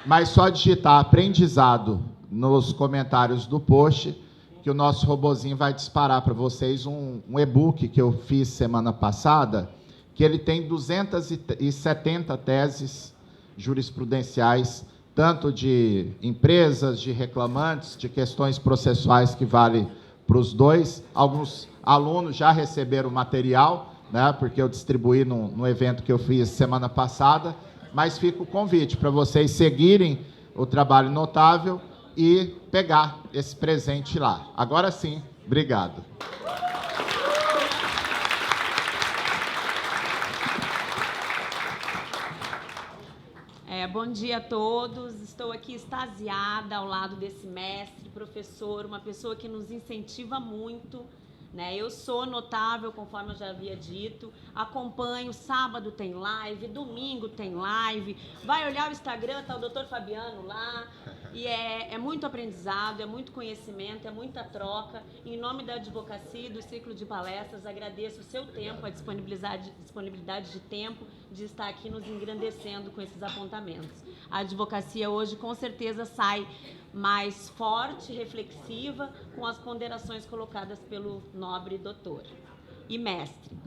Mas só digitar aprendizado nos comentários do post, que o nosso robozinho vai disparar para vocês um e-book que eu fiz semana passada, que ele tem 270 teses jurisprudenciais, tanto de empresas, de reclamantes, de questões processuais que vale para os dois. Alguns alunos já receberam o material, né, porque eu distribuí no evento que eu fiz semana passada, mas fica o convite para vocês seguirem o Trabalho Notável e pegar esse presente lá. Agora sim, obrigado. Bom dia a todos. Estou aqui extasiada ao lado desse mestre, professor, uma pessoa que nos incentiva muito né? Eu sou notável, conforme eu já havia dito, acompanho, sábado tem live, domingo tem live, vai olhar o Instagram, tá o Dr. Fabiano lá, e é muito aprendizado, é muito conhecimento, é muita troca. Em nome da advocacia e do ciclo de palestras, agradeço o seu tempo, a disponibilidade de tempo de estar aqui nos engrandecendo com esses apontamentos. A advocacia hoje, com certeza, sai mais forte, reflexiva, com as ponderações colocadas pelo nobre doutor e mestre.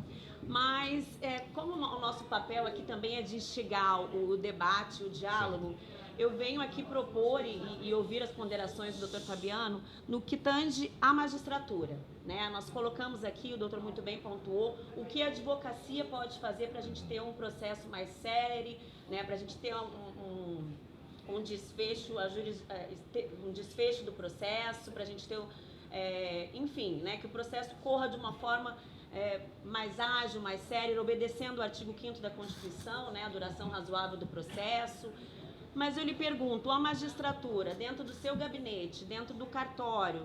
Mas, como o nosso papel aqui também é de instigar o debate, o diálogo, eu venho aqui propor e ouvir as ponderações do doutor Fabiano no que tange à magistratura, né? Nós colocamos aqui, o doutor muito bem pontuou, o que a advocacia pode fazer para a gente ter um processo mais célere, né? Para a gente ter um desfecho, um desfecho do processo, para a gente ter, enfim, né, que o processo corra de uma forma mais ágil, mais séria, obedecendo o artigo 5º da Constituição, né, a duração razoável do processo. Mas eu lhe pergunto, a magistratura, dentro do seu gabinete, dentro do cartório,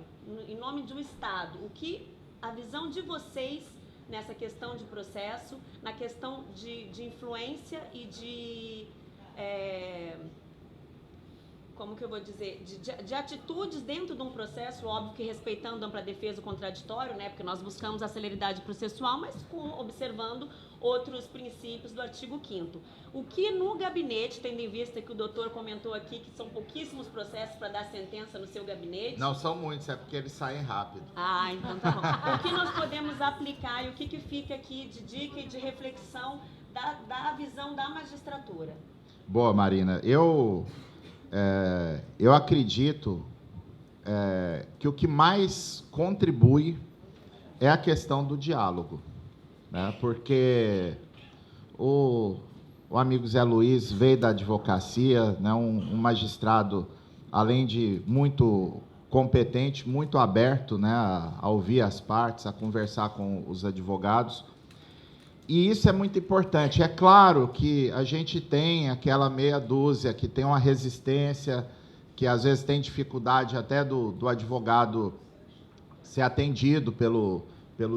em nome do Estado, o que a visão de vocês nessa questão de processo, na questão de influência e de... como que eu vou dizer, de atitudes dentro de um processo, óbvio que respeitando a ampla defesa o contraditório, né, porque nós buscamos a celeridade processual, mas observando outros princípios do artigo 5º. O que no gabinete, tendo em vista que o doutor comentou aqui que são pouquíssimos processos para dar sentença no seu gabinete... Não são muitos, é porque eles saem rápido. Ah, então tá bom. O que nós podemos aplicar e o que fica aqui de dica e de reflexão da visão da magistratura? Boa, Marina. Eu acredito que o que mais contribui é a questão do diálogo, né? Porque o amigo Zé Luiz veio da advocacia, né? Um magistrado, além de muito competente, muito aberto, né? A ouvir as partes, a conversar com os advogados. E isso é muito importante. É claro que a gente tem aquela meia dúzia que tem uma resistência, que às vezes tem dificuldade até do advogado ser atendido pelo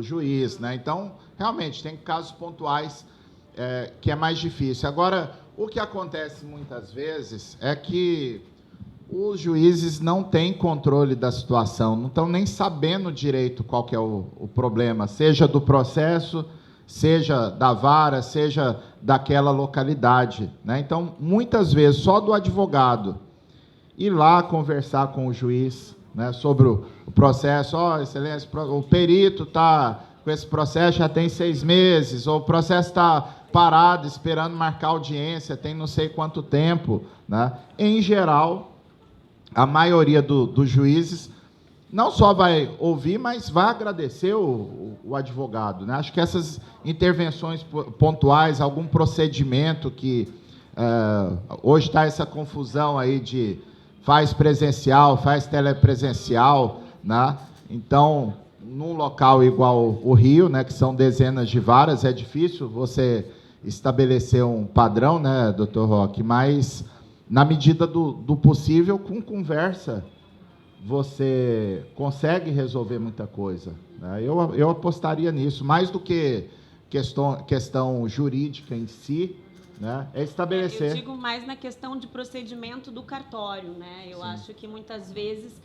juiz, né? Então, realmente, tem casos pontuais que é mais difícil. Agora, o que acontece muitas vezes é que os juízes não têm controle da situação, não estão nem sabendo direito qual que é o problema, seja do processo, seja da vara, seja daquela localidade, né? Então, muitas vezes, só do advogado ir lá conversar com o juiz, né, sobre o processo, excelência, o perito está com esse processo já tem 6 meses, ou o processo está parado, esperando marcar audiência, tem não sei quanto tempo, né? Em geral, a maioria dos juízes não só vai ouvir, mas vai agradecer o advogado, né? Acho que essas intervenções pontuais, algum procedimento que hoje está essa confusão aí de faz presencial, faz telepresencial, né? Então, num local igual o Rio, né, que são dezenas de varas, é difícil você estabelecer um padrão, né, doutor Roque, mas na medida do possível, com conversa, você consegue resolver muita coisa, né? Eu apostaria nisso, mais do que questão jurídica em si, né? É estabelecer... Eu digo mais na questão de procedimento do cartório, né? Eu acho que muitas vezes,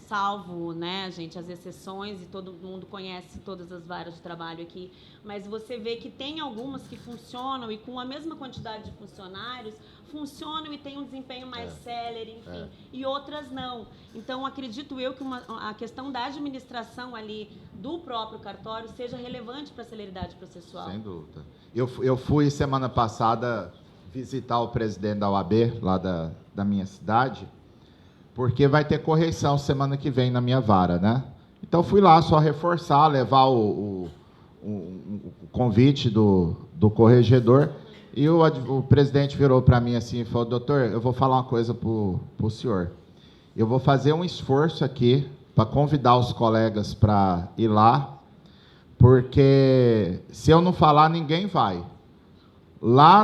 salvo, né, gente, as exceções, e todo mundo conhece todas as varas de trabalho aqui, mas você vê que tem algumas que funcionam e com a mesma quantidade de funcionários, funcionam e têm um desempenho mais célere, enfim, e outras não. Então, acredito eu que a questão da administração ali do próprio cartório seja relevante para a celeridade processual. Sem dúvida. Eu fui, semana passada, visitar o presidente da OAB, lá da minha cidade, porque vai ter correição semana que vem na minha vara, né? Então, fui lá só reforçar, levar o convite do corregedor, e o presidente virou para mim assim e falou: doutor, eu vou falar uma coisa para o senhor. Eu vou fazer um esforço aqui para convidar os colegas para ir lá, porque se eu não falar, ninguém vai. Lá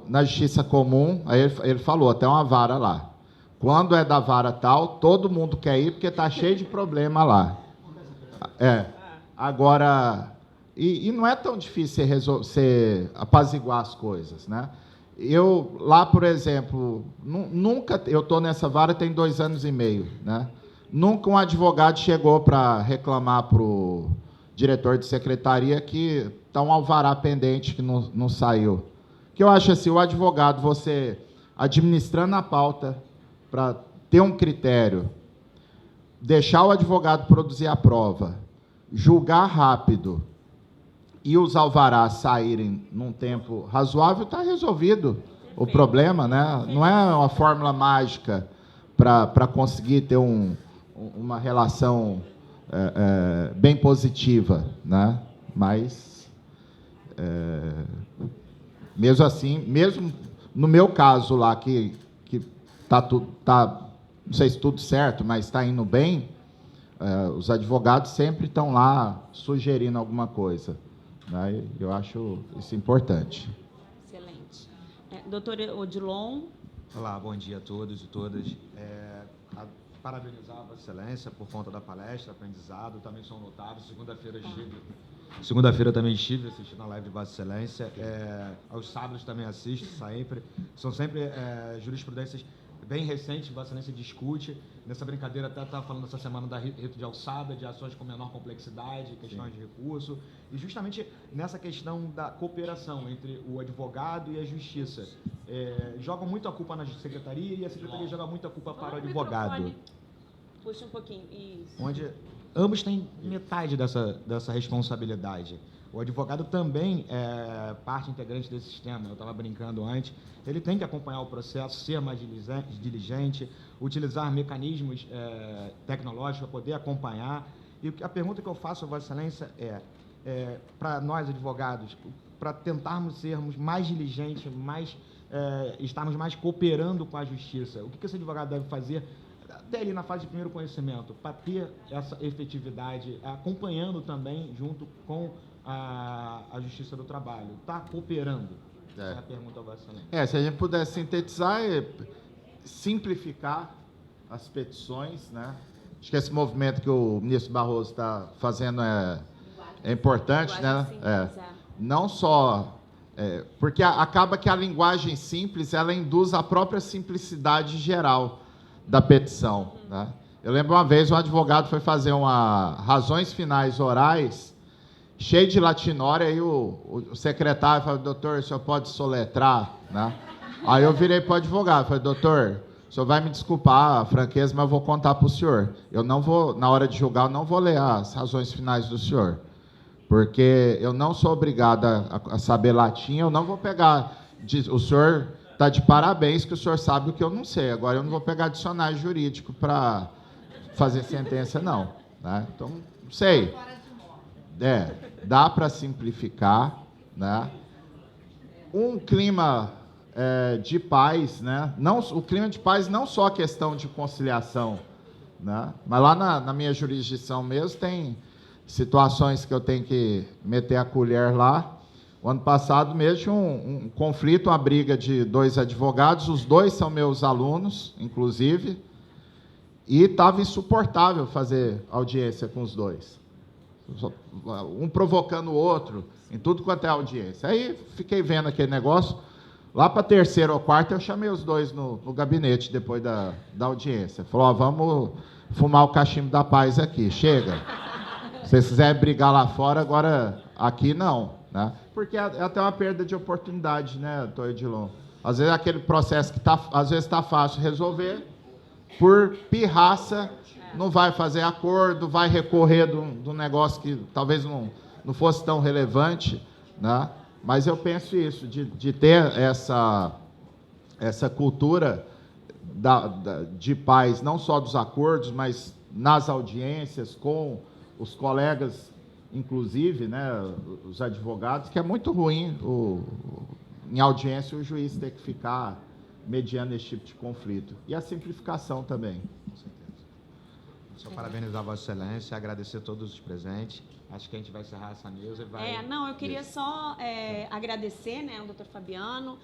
na Justiça Comum, aí ele falou, até uma vara lá. Quando é da vara tal, todo mundo quer ir porque está cheio de problema lá. Agora, e não é tão difícil você apaziguar as coisas, né? Eu, lá, por exemplo, nunca... Eu estou nessa vara tem 2 anos e meio, né? Nunca um advogado chegou para reclamar para o diretor de secretaria que está um alvará pendente que não saiu. Que eu acho assim, o advogado, você administrando a pauta para ter um critério, deixar o advogado produzir a prova, julgar rápido e os alvarás saírem num tempo razoável, está resolvido o problema, né? Não é uma fórmula mágica para conseguir ter uma relação bem positiva, né? Mas, mesmo assim, mesmo no meu caso lá, que não sei se tudo certo, mas está indo bem, os advogados sempre estão lá sugerindo alguma coisa, né? Eu acho isso importante. Excelente. Doutor Odilon. Olá, bom dia a todos e todas. Parabenizar a Vossa Excelência por conta da palestra, aprendizado, também sou um notário. Segunda-feira também estive assistindo a live de Vossa Excelência. Aos sábados também assisto sempre. São sempre jurisprudências bem recentes, Vossa Excelência discute. Nessa brincadeira, até estava falando essa semana da rito de alçada, de ações com menor complexidade, questões de recurso, e justamente nessa questão da cooperação entre o advogado e a justiça. Jogam muito a culpa na secretaria e a secretaria joga muito a culpa para o advogado. Puxa um pouquinho, isso. Onde ambos têm metade dessa responsabilidade. O advogado também é parte integrante desse sistema. Eu estava brincando antes. Ele tem que acompanhar o processo, ser mais diligente, utilizar mecanismos tecnológicos para poder acompanhar. E a pergunta que eu faço a Vossa Excelência para nós, advogados, para tentarmos sermos mais diligentes, estarmos mais cooperando com a justiça. O que esse advogado deve fazer até ali na fase de primeiro conhecimento, para ter essa efetividade, acompanhando também junto com a Justiça do Trabalho? Está cooperando? Essa é a pergunta ao Vossa Excelência. Se a gente puder sintetizar, simplificar as petições, né? Acho que esse movimento que o ministro Barroso está fazendo é importante, né? Não só... porque acaba que a linguagem simples, ela induz a própria simplicidade geral da petição, né? Eu lembro uma vez um advogado foi fazer razões finais orais, cheio de latinória, aí o secretário falou: doutor, o senhor pode soletrar, né? Aí eu virei para o advogado, falei: doutor, o senhor vai me desculpar a franqueza, mas eu vou contar para o senhor. Eu não vou, na hora de julgar, eu não vou ler as razões finais do senhor, porque eu não sou obrigado a saber latim, eu não vou pegar... O senhor está de parabéns que o senhor sabe o que eu não sei. Agora, eu não vou pegar dicionário jurídico para fazer sentença, não, né? Então, não sei. Dá para simplificar, né? Um clima de paz, né? Não, o clima de paz não só a questão de conciliação, né? Mas lá na minha jurisdição mesmo tem situações que eu tenho que meter a colher lá. O ano passado mesmo tinha um conflito, uma briga de 2 advogados, os 2 são meus alunos, inclusive, e estava insuportável fazer audiência com os 2. Um provocando o outro, em tudo quanto é audiência. Aí fiquei vendo aquele negócio. Lá para a 3ª ou 4ª, eu chamei os 2 no gabinete, depois da audiência. Falou: vamos fumar o cachimbo da paz aqui, chega. Se vocês quiserem brigar lá fora, agora aqui não, né? Porque é até uma perda de oportunidade, né, doutor Odilon? Às vezes aquele processo que às vezes está fácil resolver, por pirraça, não vai fazer acordo, vai recorrer do negócio que talvez não fosse tão relevante, né? Mas eu penso isso, de ter essa cultura de paz, não só dos acordos, mas nas audiências, com os colegas, inclusive, né, os advogados, que é muito ruim em audiência o juiz ter que ficar mediando esse tipo de conflito. E a simplificação também. Com certeza. Só parabenizar a Vossa Excelência, agradecer a todos os presentes. Acho que a gente vai encerrar essa mesa e vai... eu queria só agradecer, né, ao doutor Fabiano,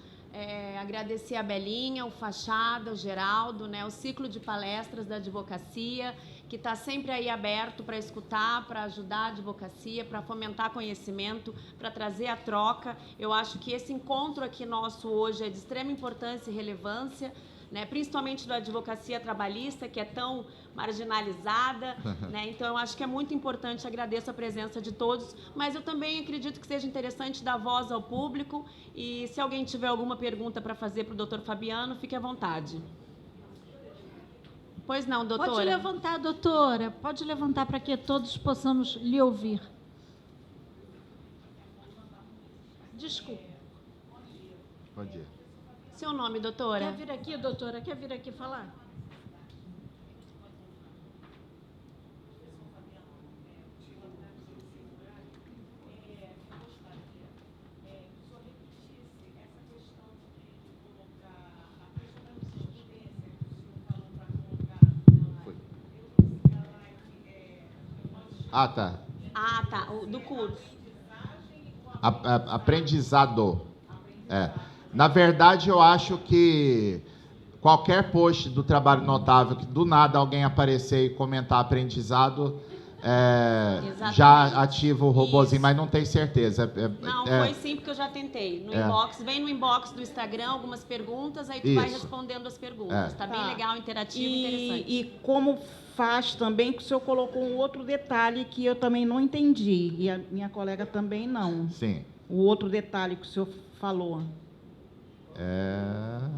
agradecer a Belinha, o Fachada, o Geraldo, né, o ciclo de palestras da advocacia, que está sempre aí aberto para escutar, para ajudar a advocacia, para fomentar conhecimento, para trazer a troca. Eu acho que esse encontro aqui nosso hoje é de extrema importância e relevância, né, principalmente da advocacia trabalhista, que é tão marginalizada, né? Então, eu acho que é muito importante, agradeço a presença de todos, mas eu também acredito que seja interessante dar voz ao público, e se alguém tiver alguma pergunta para fazer para o doutor Fabiano, fique à vontade. Pois não, doutora? Pode levantar, doutora, pode levantar para que todos possamos lhe ouvir. Desculpa. Pode ir. Seu nome, doutora? Quer vir aqui, doutora? Quer vir aqui falar? Ah, tá. Ah, tá, do curso. Aprendizado. É. Na verdade, eu acho que qualquer post do Trabalho Notável, que do nada alguém aparecer e comentar aprendizado, já ativa o robozinho, Isso. mas não tem certeza. Não, foi sim, porque eu já tentei. No inbox, vem no inbox do Instagram algumas perguntas, aí tu vai respondendo as perguntas. Tá bem legal, interativo, interessante. E como faz também, que o senhor colocou um outro detalhe que eu também não entendi, e a minha colega também não. Sim. O outro detalhe que o senhor falou.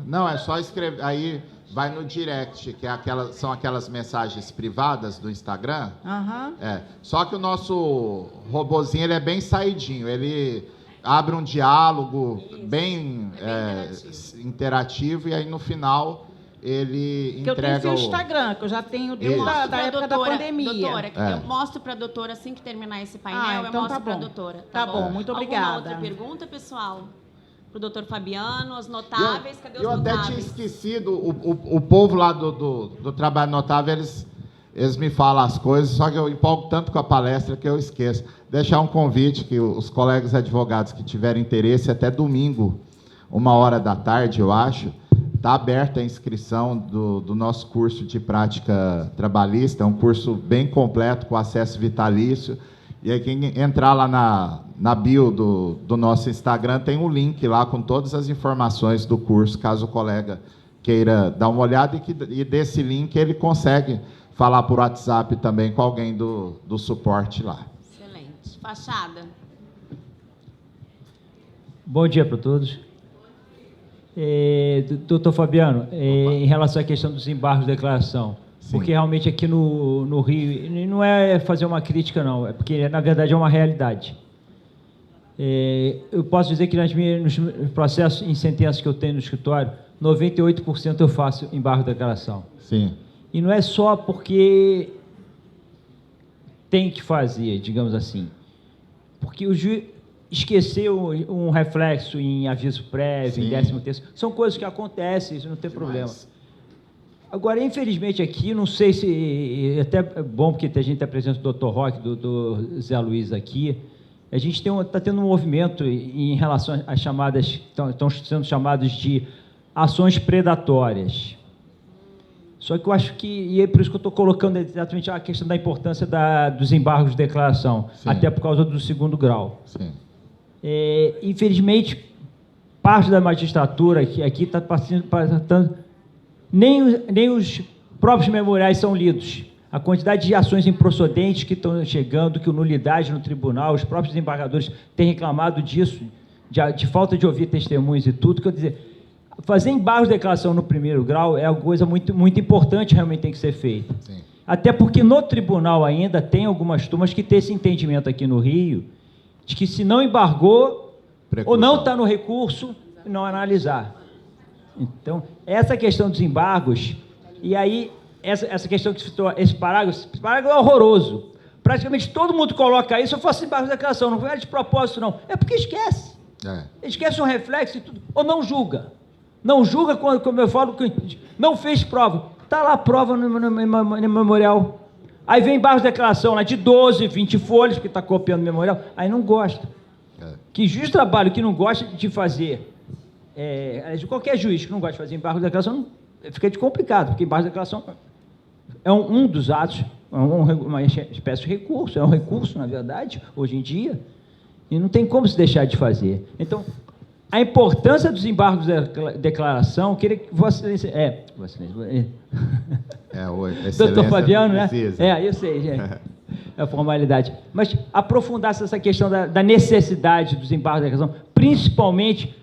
Não, é só escrever. Aí vai no direct, que são aquelas mensagens privadas do Instagram. Aham. Só que o nosso robozinho ele é bem saidinho. Ele abre um diálogo bem interativo, e aí no final ele Que eu tenho entrega seu Instagram, que eu já tenho desde Mostro da pra época da pandemia. Doutora, eu mostro para a doutora assim que terminar esse painel, eu então mostro tá para a bom. doutora. Tá bom, muito obrigada. Alguma outra pergunta, pessoal? Para o doutor Fabiano, as notáveis, cadê os eu notáveis? até tinha esquecido, o povo lá do Trabalho Notável, eles me falam as coisas, só que eu empolgo tanto com a palestra que eu esqueço. Deixar um convite que os colegas advogados que tiverem interesse, até domingo, 13h, eu acho, está aberta a inscrição do nosso curso de prática trabalhista. É um curso bem completo, com acesso vitalício. E aí, quem entrar lá na bio do nosso Instagram, tem um link lá com todas as informações do curso, caso o colega queira dar uma olhada, e desse link ele consegue falar por WhatsApp também com alguém do suporte lá. Excelente. Fachada. Bom dia para todos. Doutor Fabiano, em relação à questão dos embargos de declaração, porque realmente aqui no Rio, não é fazer uma crítica, não, é porque, na verdade, é uma realidade. Eu posso dizer que nos processos em sentenças que eu tenho no escritório, 98% eu faço embargo de declaração. Sim. E não é só porque tem que fazer, digamos assim, porque o juiz esqueceu um reflexo em aviso prévio, em 13º, são coisas que acontecem, isso não tem problema. Agora, infelizmente, aqui, não sei se... Até é bom, porque a gente está presente do Dr. Roque, do Zé Luiz aqui. A gente está tendo um movimento em relação às chamadas... Estão sendo chamadas de ações predatórias. Só que eu acho que... E é por isso que eu estou colocando exatamente a questão da importância dos embargos de declaração, até por causa do 2º grau. Sim. Infelizmente, parte da magistratura aqui está passando... Nem os próprios memoriais são lidos. A quantidade de ações improcedentes que estão chegando, que nulidade no tribunal, os próprios desembargadores têm reclamado disso, de falta de ouvir testemunhas e tudo. Quer dizer, fazer embargos de declaração no 1º grau é uma coisa muito, muito importante, realmente tem que ser feita. Sim. Até porque no tribunal ainda tem algumas turmas que têm esse entendimento aqui no Rio, de que se não embargou, ou não está no recurso, não analisar. Então, essa questão dos embargos, e aí, essa questão que citou, esse parágrafo é horroroso. Praticamente todo mundo coloca isso, eu faço embargo de declaração, não é de propósito, não. É porque esquece. Esquece um reflexo e tudo, ou não julga. Não julga, como eu falo, não fez prova. Está lá a prova no memorial. Aí vem embargo de declaração lá de 12, 20 folhas, porque está copiando o memorial, aí não gosta. Que juiz de trabalho que não gosta de fazer... qualquer juiz que não gosta de fazer embargo de declaração, fica complicado, porque embargo de declaração é um dos atos uma espécie de recurso, é um recurso, na verdade, hoje em dia, e não tem como se deixar de fazer. Então, a importância dos embargos de declaração, eu queria que Vossa Excelência... Doutor Fabiano, né? Eu sei, gente. É a formalidade. Mas aprofundasse essa questão da necessidade dos embargos de declaração, principalmente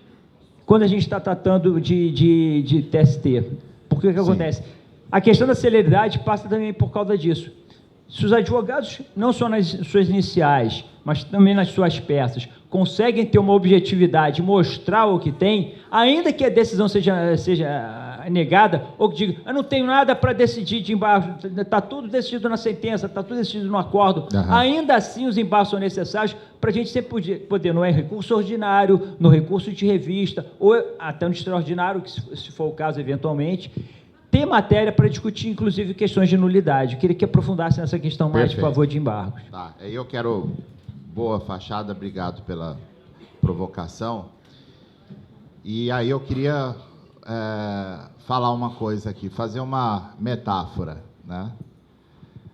quando a gente está tratando de TST. Porque o que acontece? A questão da celeridade passa também por causa disso. Se os advogados, não só nas suas iniciais, mas também nas suas peças, conseguem ter uma objetividade, mostrar o que tem, ainda que a decisão seja negada, ou que diga, eu não tenho nada para decidir de embargo, está tudo decidido na sentença, está tudo decidido no acordo, ainda assim os embargos são necessários para a gente sempre poder, no recurso ordinário, no recurso de revista, ou até no extraordinário, que se for o caso eventualmente, ter matéria para discutir, inclusive, questões de nulidade. Eu queria que aprofundasse nessa questão mais, por favor, de embargos. Tá, eu quero... Boa fachada, obrigado pela provocação. E aí eu queria falar uma coisa aqui, fazer uma metáfora, né?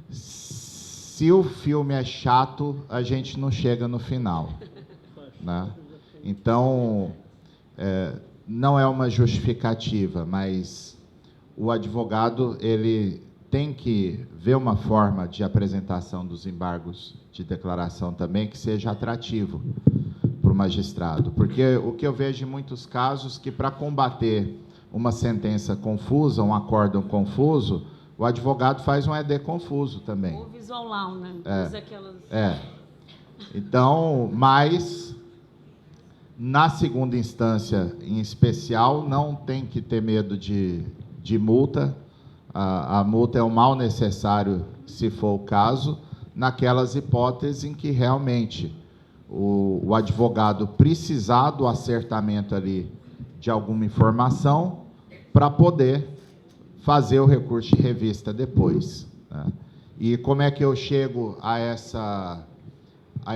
Se o filme é chato, a gente não chega no final, né? Então, não é uma justificativa, mas o advogado, ele tem que ver uma forma de apresentação dos embargos de declaração também que seja atrativo para o magistrado. Porque o que eu vejo em muitos casos que, para combater uma sentença confusa, um acórdão confuso, o advogado faz um ED confuso também. Ou visual law, né? Usa aquelas... Então, mas, na segunda instância, em especial, não tem que ter medo de multa. A multa é o mal necessário, se for o caso, naquelas hipóteses em que realmente o advogado precisar do acertamento ali de alguma informação para poder fazer o recurso de revista depois, né? E como é que eu chego a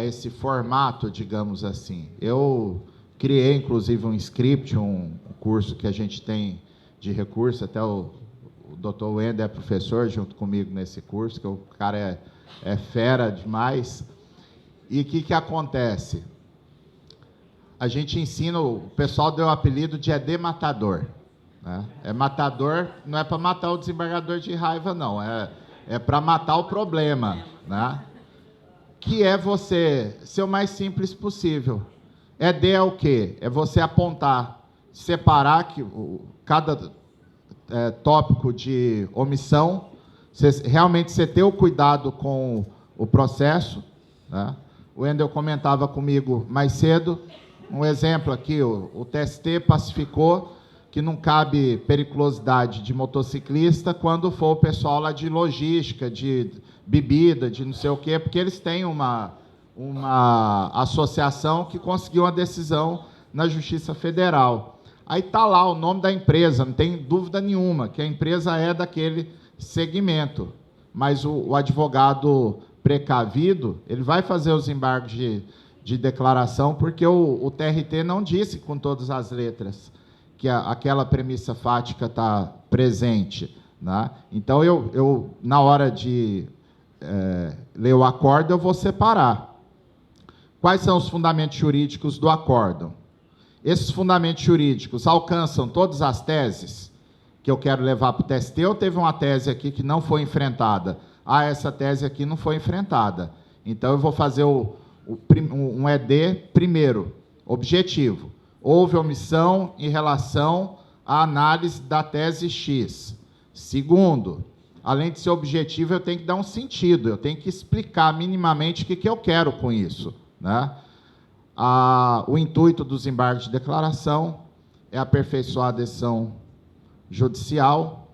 esse formato, digamos assim? Eu criei, inclusive, um script, um curso que a gente tem de recurso, até o Dr. Wender é professor junto comigo nesse curso, que o cara é fera demais. E o que acontece? A gente ensina, o pessoal deu o apelido de ED matador, né? Matador, não é para matar o desembargador de raiva, não, é para matar o problema, né? Que é você ser o mais simples possível. ED é o quê? É você apontar, separar que cada tópico de omissão, realmente você ter o cuidado com o processo, né? O Wendel comentava comigo mais cedo, um exemplo aqui, o TST pacificou que não cabe periculosidade de motociclista quando for o pessoal lá de logística, de bebida, de não sei o quê, porque eles têm uma associação que conseguiu uma decisão na Justiça Federal. Aí está lá o nome da empresa, não tem dúvida nenhuma que a empresa é daquele segmento. Mas o advogado precavido, ele vai fazer os embargos de declaração, porque o TRT não disse com todas as letras que aquela premissa fática está presente, né? Então, eu na hora de ler o acórdão, eu vou separar. Quais são os fundamentos jurídicos do acórdão? Esses fundamentos jurídicos alcançam todas as teses que eu quero levar para o TST, ou teve uma tese aqui que não foi enfrentada? Essa tese aqui não foi enfrentada. Então, eu vou fazer um ED primeiro, objetivo. Houve omissão em relação à análise da tese X. Segundo, além de ser objetivo, eu tenho que dar um sentido, eu tenho que explicar minimamente o que eu quero com isso, né? O intuito dos embargos de declaração é aperfeiçoar a decisão judicial,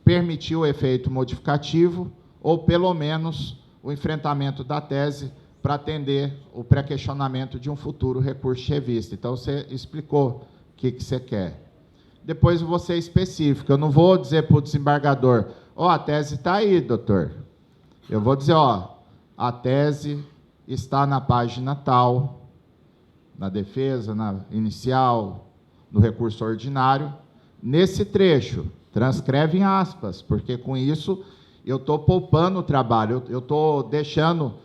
permitir o efeito modificativo, ou, pelo menos, o enfrentamento da tese para atender o pré-questionamento de um futuro recurso de revista. Então, você explicou o que você quer. Depois, você específica. Eu não vou dizer para o desembargador, a tese está aí, doutor. Eu vou dizer, a tese está na página tal, na defesa, na inicial, no recurso ordinário. Nesse trecho, transcreve em aspas, porque com isso eu estou poupando o trabalho, eu estou deixando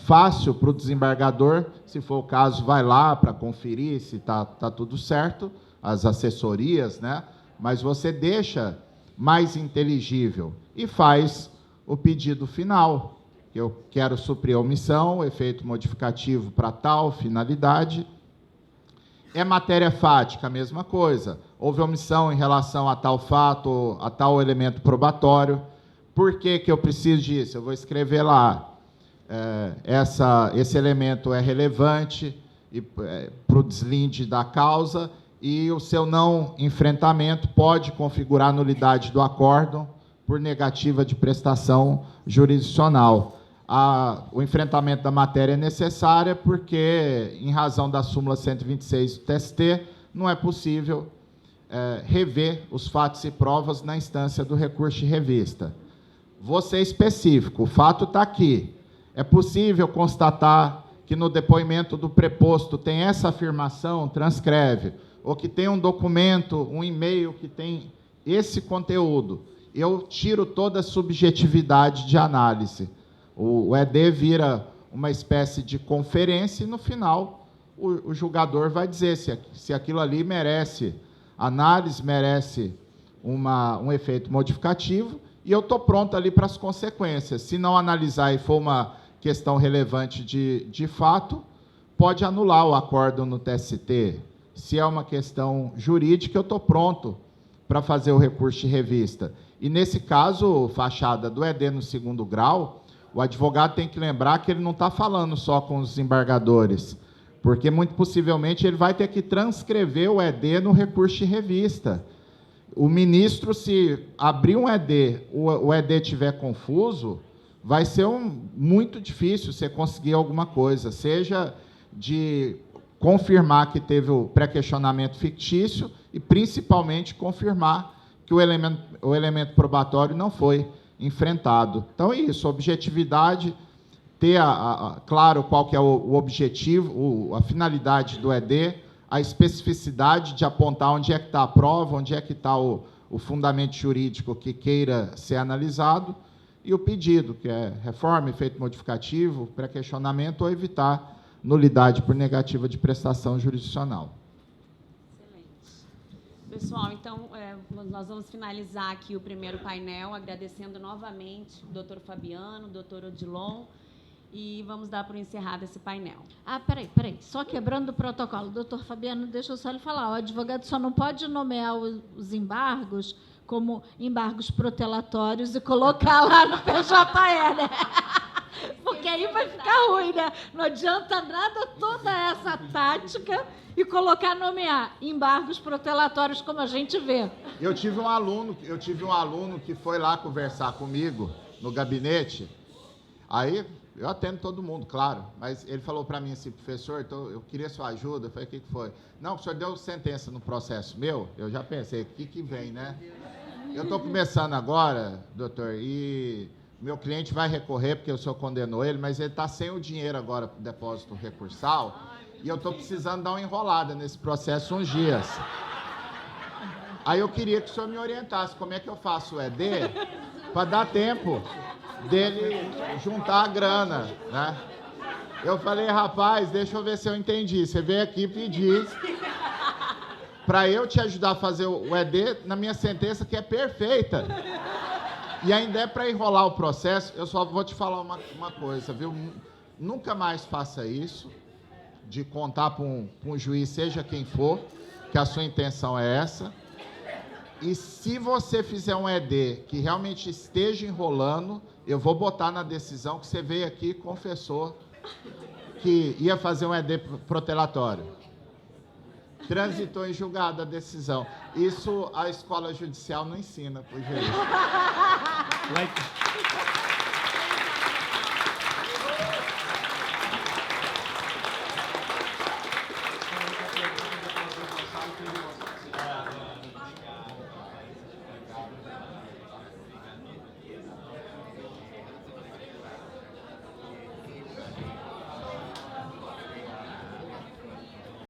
fácil para o desembargador, se for o caso, vai lá para conferir se está tudo certo, as assessorias, né? Mas você deixa mais inteligível e faz o pedido final. Eu quero suprir a omissão, efeito modificativo para tal finalidade. É matéria fática, a mesma coisa. Houve omissão em relação a tal fato, a tal elemento probatório. Por que eu preciso disso? Eu vou escrever lá. Esse elemento é relevante para o deslinde da causa e o seu não enfrentamento pode configurar nulidade do acórdão por negativa de prestação jurisdicional. O enfrentamento da matéria é necessário porque, em razão da súmula 126 do TST, não é possível rever os fatos e provas na instância do recurso de revista. Vou ser específico, o fato está aqui. É possível constatar que no depoimento do preposto tem essa afirmação, transcreve, ou que tem um documento, um e-mail que tem esse conteúdo. Eu tiro toda a subjetividade de análise. O ED vira uma espécie de conferência e, no final, o julgador vai dizer se aquilo ali merece análise, merece um efeito modificativo, e eu estou pronto ali para as consequências. Se não analisar e for uma questão relevante de fato, pode anular o acórdão no TST. Se é uma questão jurídica, eu estou pronto para fazer o recurso de revista. E, nesse caso, fachada do ED no 2º grau, o advogado tem que lembrar que ele não está falando só com os desembargadores, porque, muito possivelmente, ele vai ter que transcrever o ED no recurso de revista. O ministro, se abrir um ED, o ED estiver confuso, vai ser muito difícil você conseguir alguma coisa, seja de confirmar que teve o pré-questionamento fictício e, principalmente, confirmar que o elemento probatório não foi enfrentado. Então, é isso, objetividade, ter claro qual que é o objetivo, a finalidade do ED, a especificidade de apontar onde é que está a prova, onde é que está o fundamento jurídico que queira ser analisado, e o pedido, que é reforma, efeito modificativo, pré-questionamento ou evitar nulidade por negativa de prestação jurisdicional. Excelente. Pessoal, então, nós vamos finalizar aqui o primeiro painel, agradecendo novamente o doutor Fabiano, o doutor Odilon, e vamos dar por encerrado esse painel. Peraí. Só quebrando o protocolo. Doutor Fabiano, deixa eu só lhe falar. O advogado só não pode nomear os embargos como embargos protelatórios e colocar lá no PJE, né? Porque aí vai ficar ruim, né? Não adianta nada toda essa tática e nomear embargos protelatórios, como a gente vê. Eu tive um aluno que foi lá conversar comigo no gabinete. Aí eu atendo todo mundo, claro, mas ele falou para mim assim: professor, então, eu queria sua ajuda. Eu falei: o que foi? Não, o senhor deu sentença no processo meu. Eu já pensei: o que vem, né? Eu estou começando agora, doutor, e meu cliente vai recorrer porque o senhor condenou ele, mas ele está sem o dinheiro agora para o depósito recursal, e eu estou precisando dar uma enrolada nesse processo uns dias. Aí eu queria que o senhor me orientasse como é que eu faço o ED para dar tempo dele juntar a grana, né? Eu falei: rapaz, deixa eu ver se eu entendi. Você veio aqui pedir para eu te ajudar a fazer o ED na minha sentença, que é perfeita. E ainda é para enrolar o processo. Eu só vou te falar uma coisa, viu? Nunca mais faça isso, de contar para um juiz, seja quem for, que a sua intenção é essa. E se você fizer um ED que realmente esteja enrolando, eu vou botar na decisão que você veio aqui e confessou que ia fazer um ED protelatório. Transitou em julgado a decisão. Isso a escola judicial não ensina, por jeito.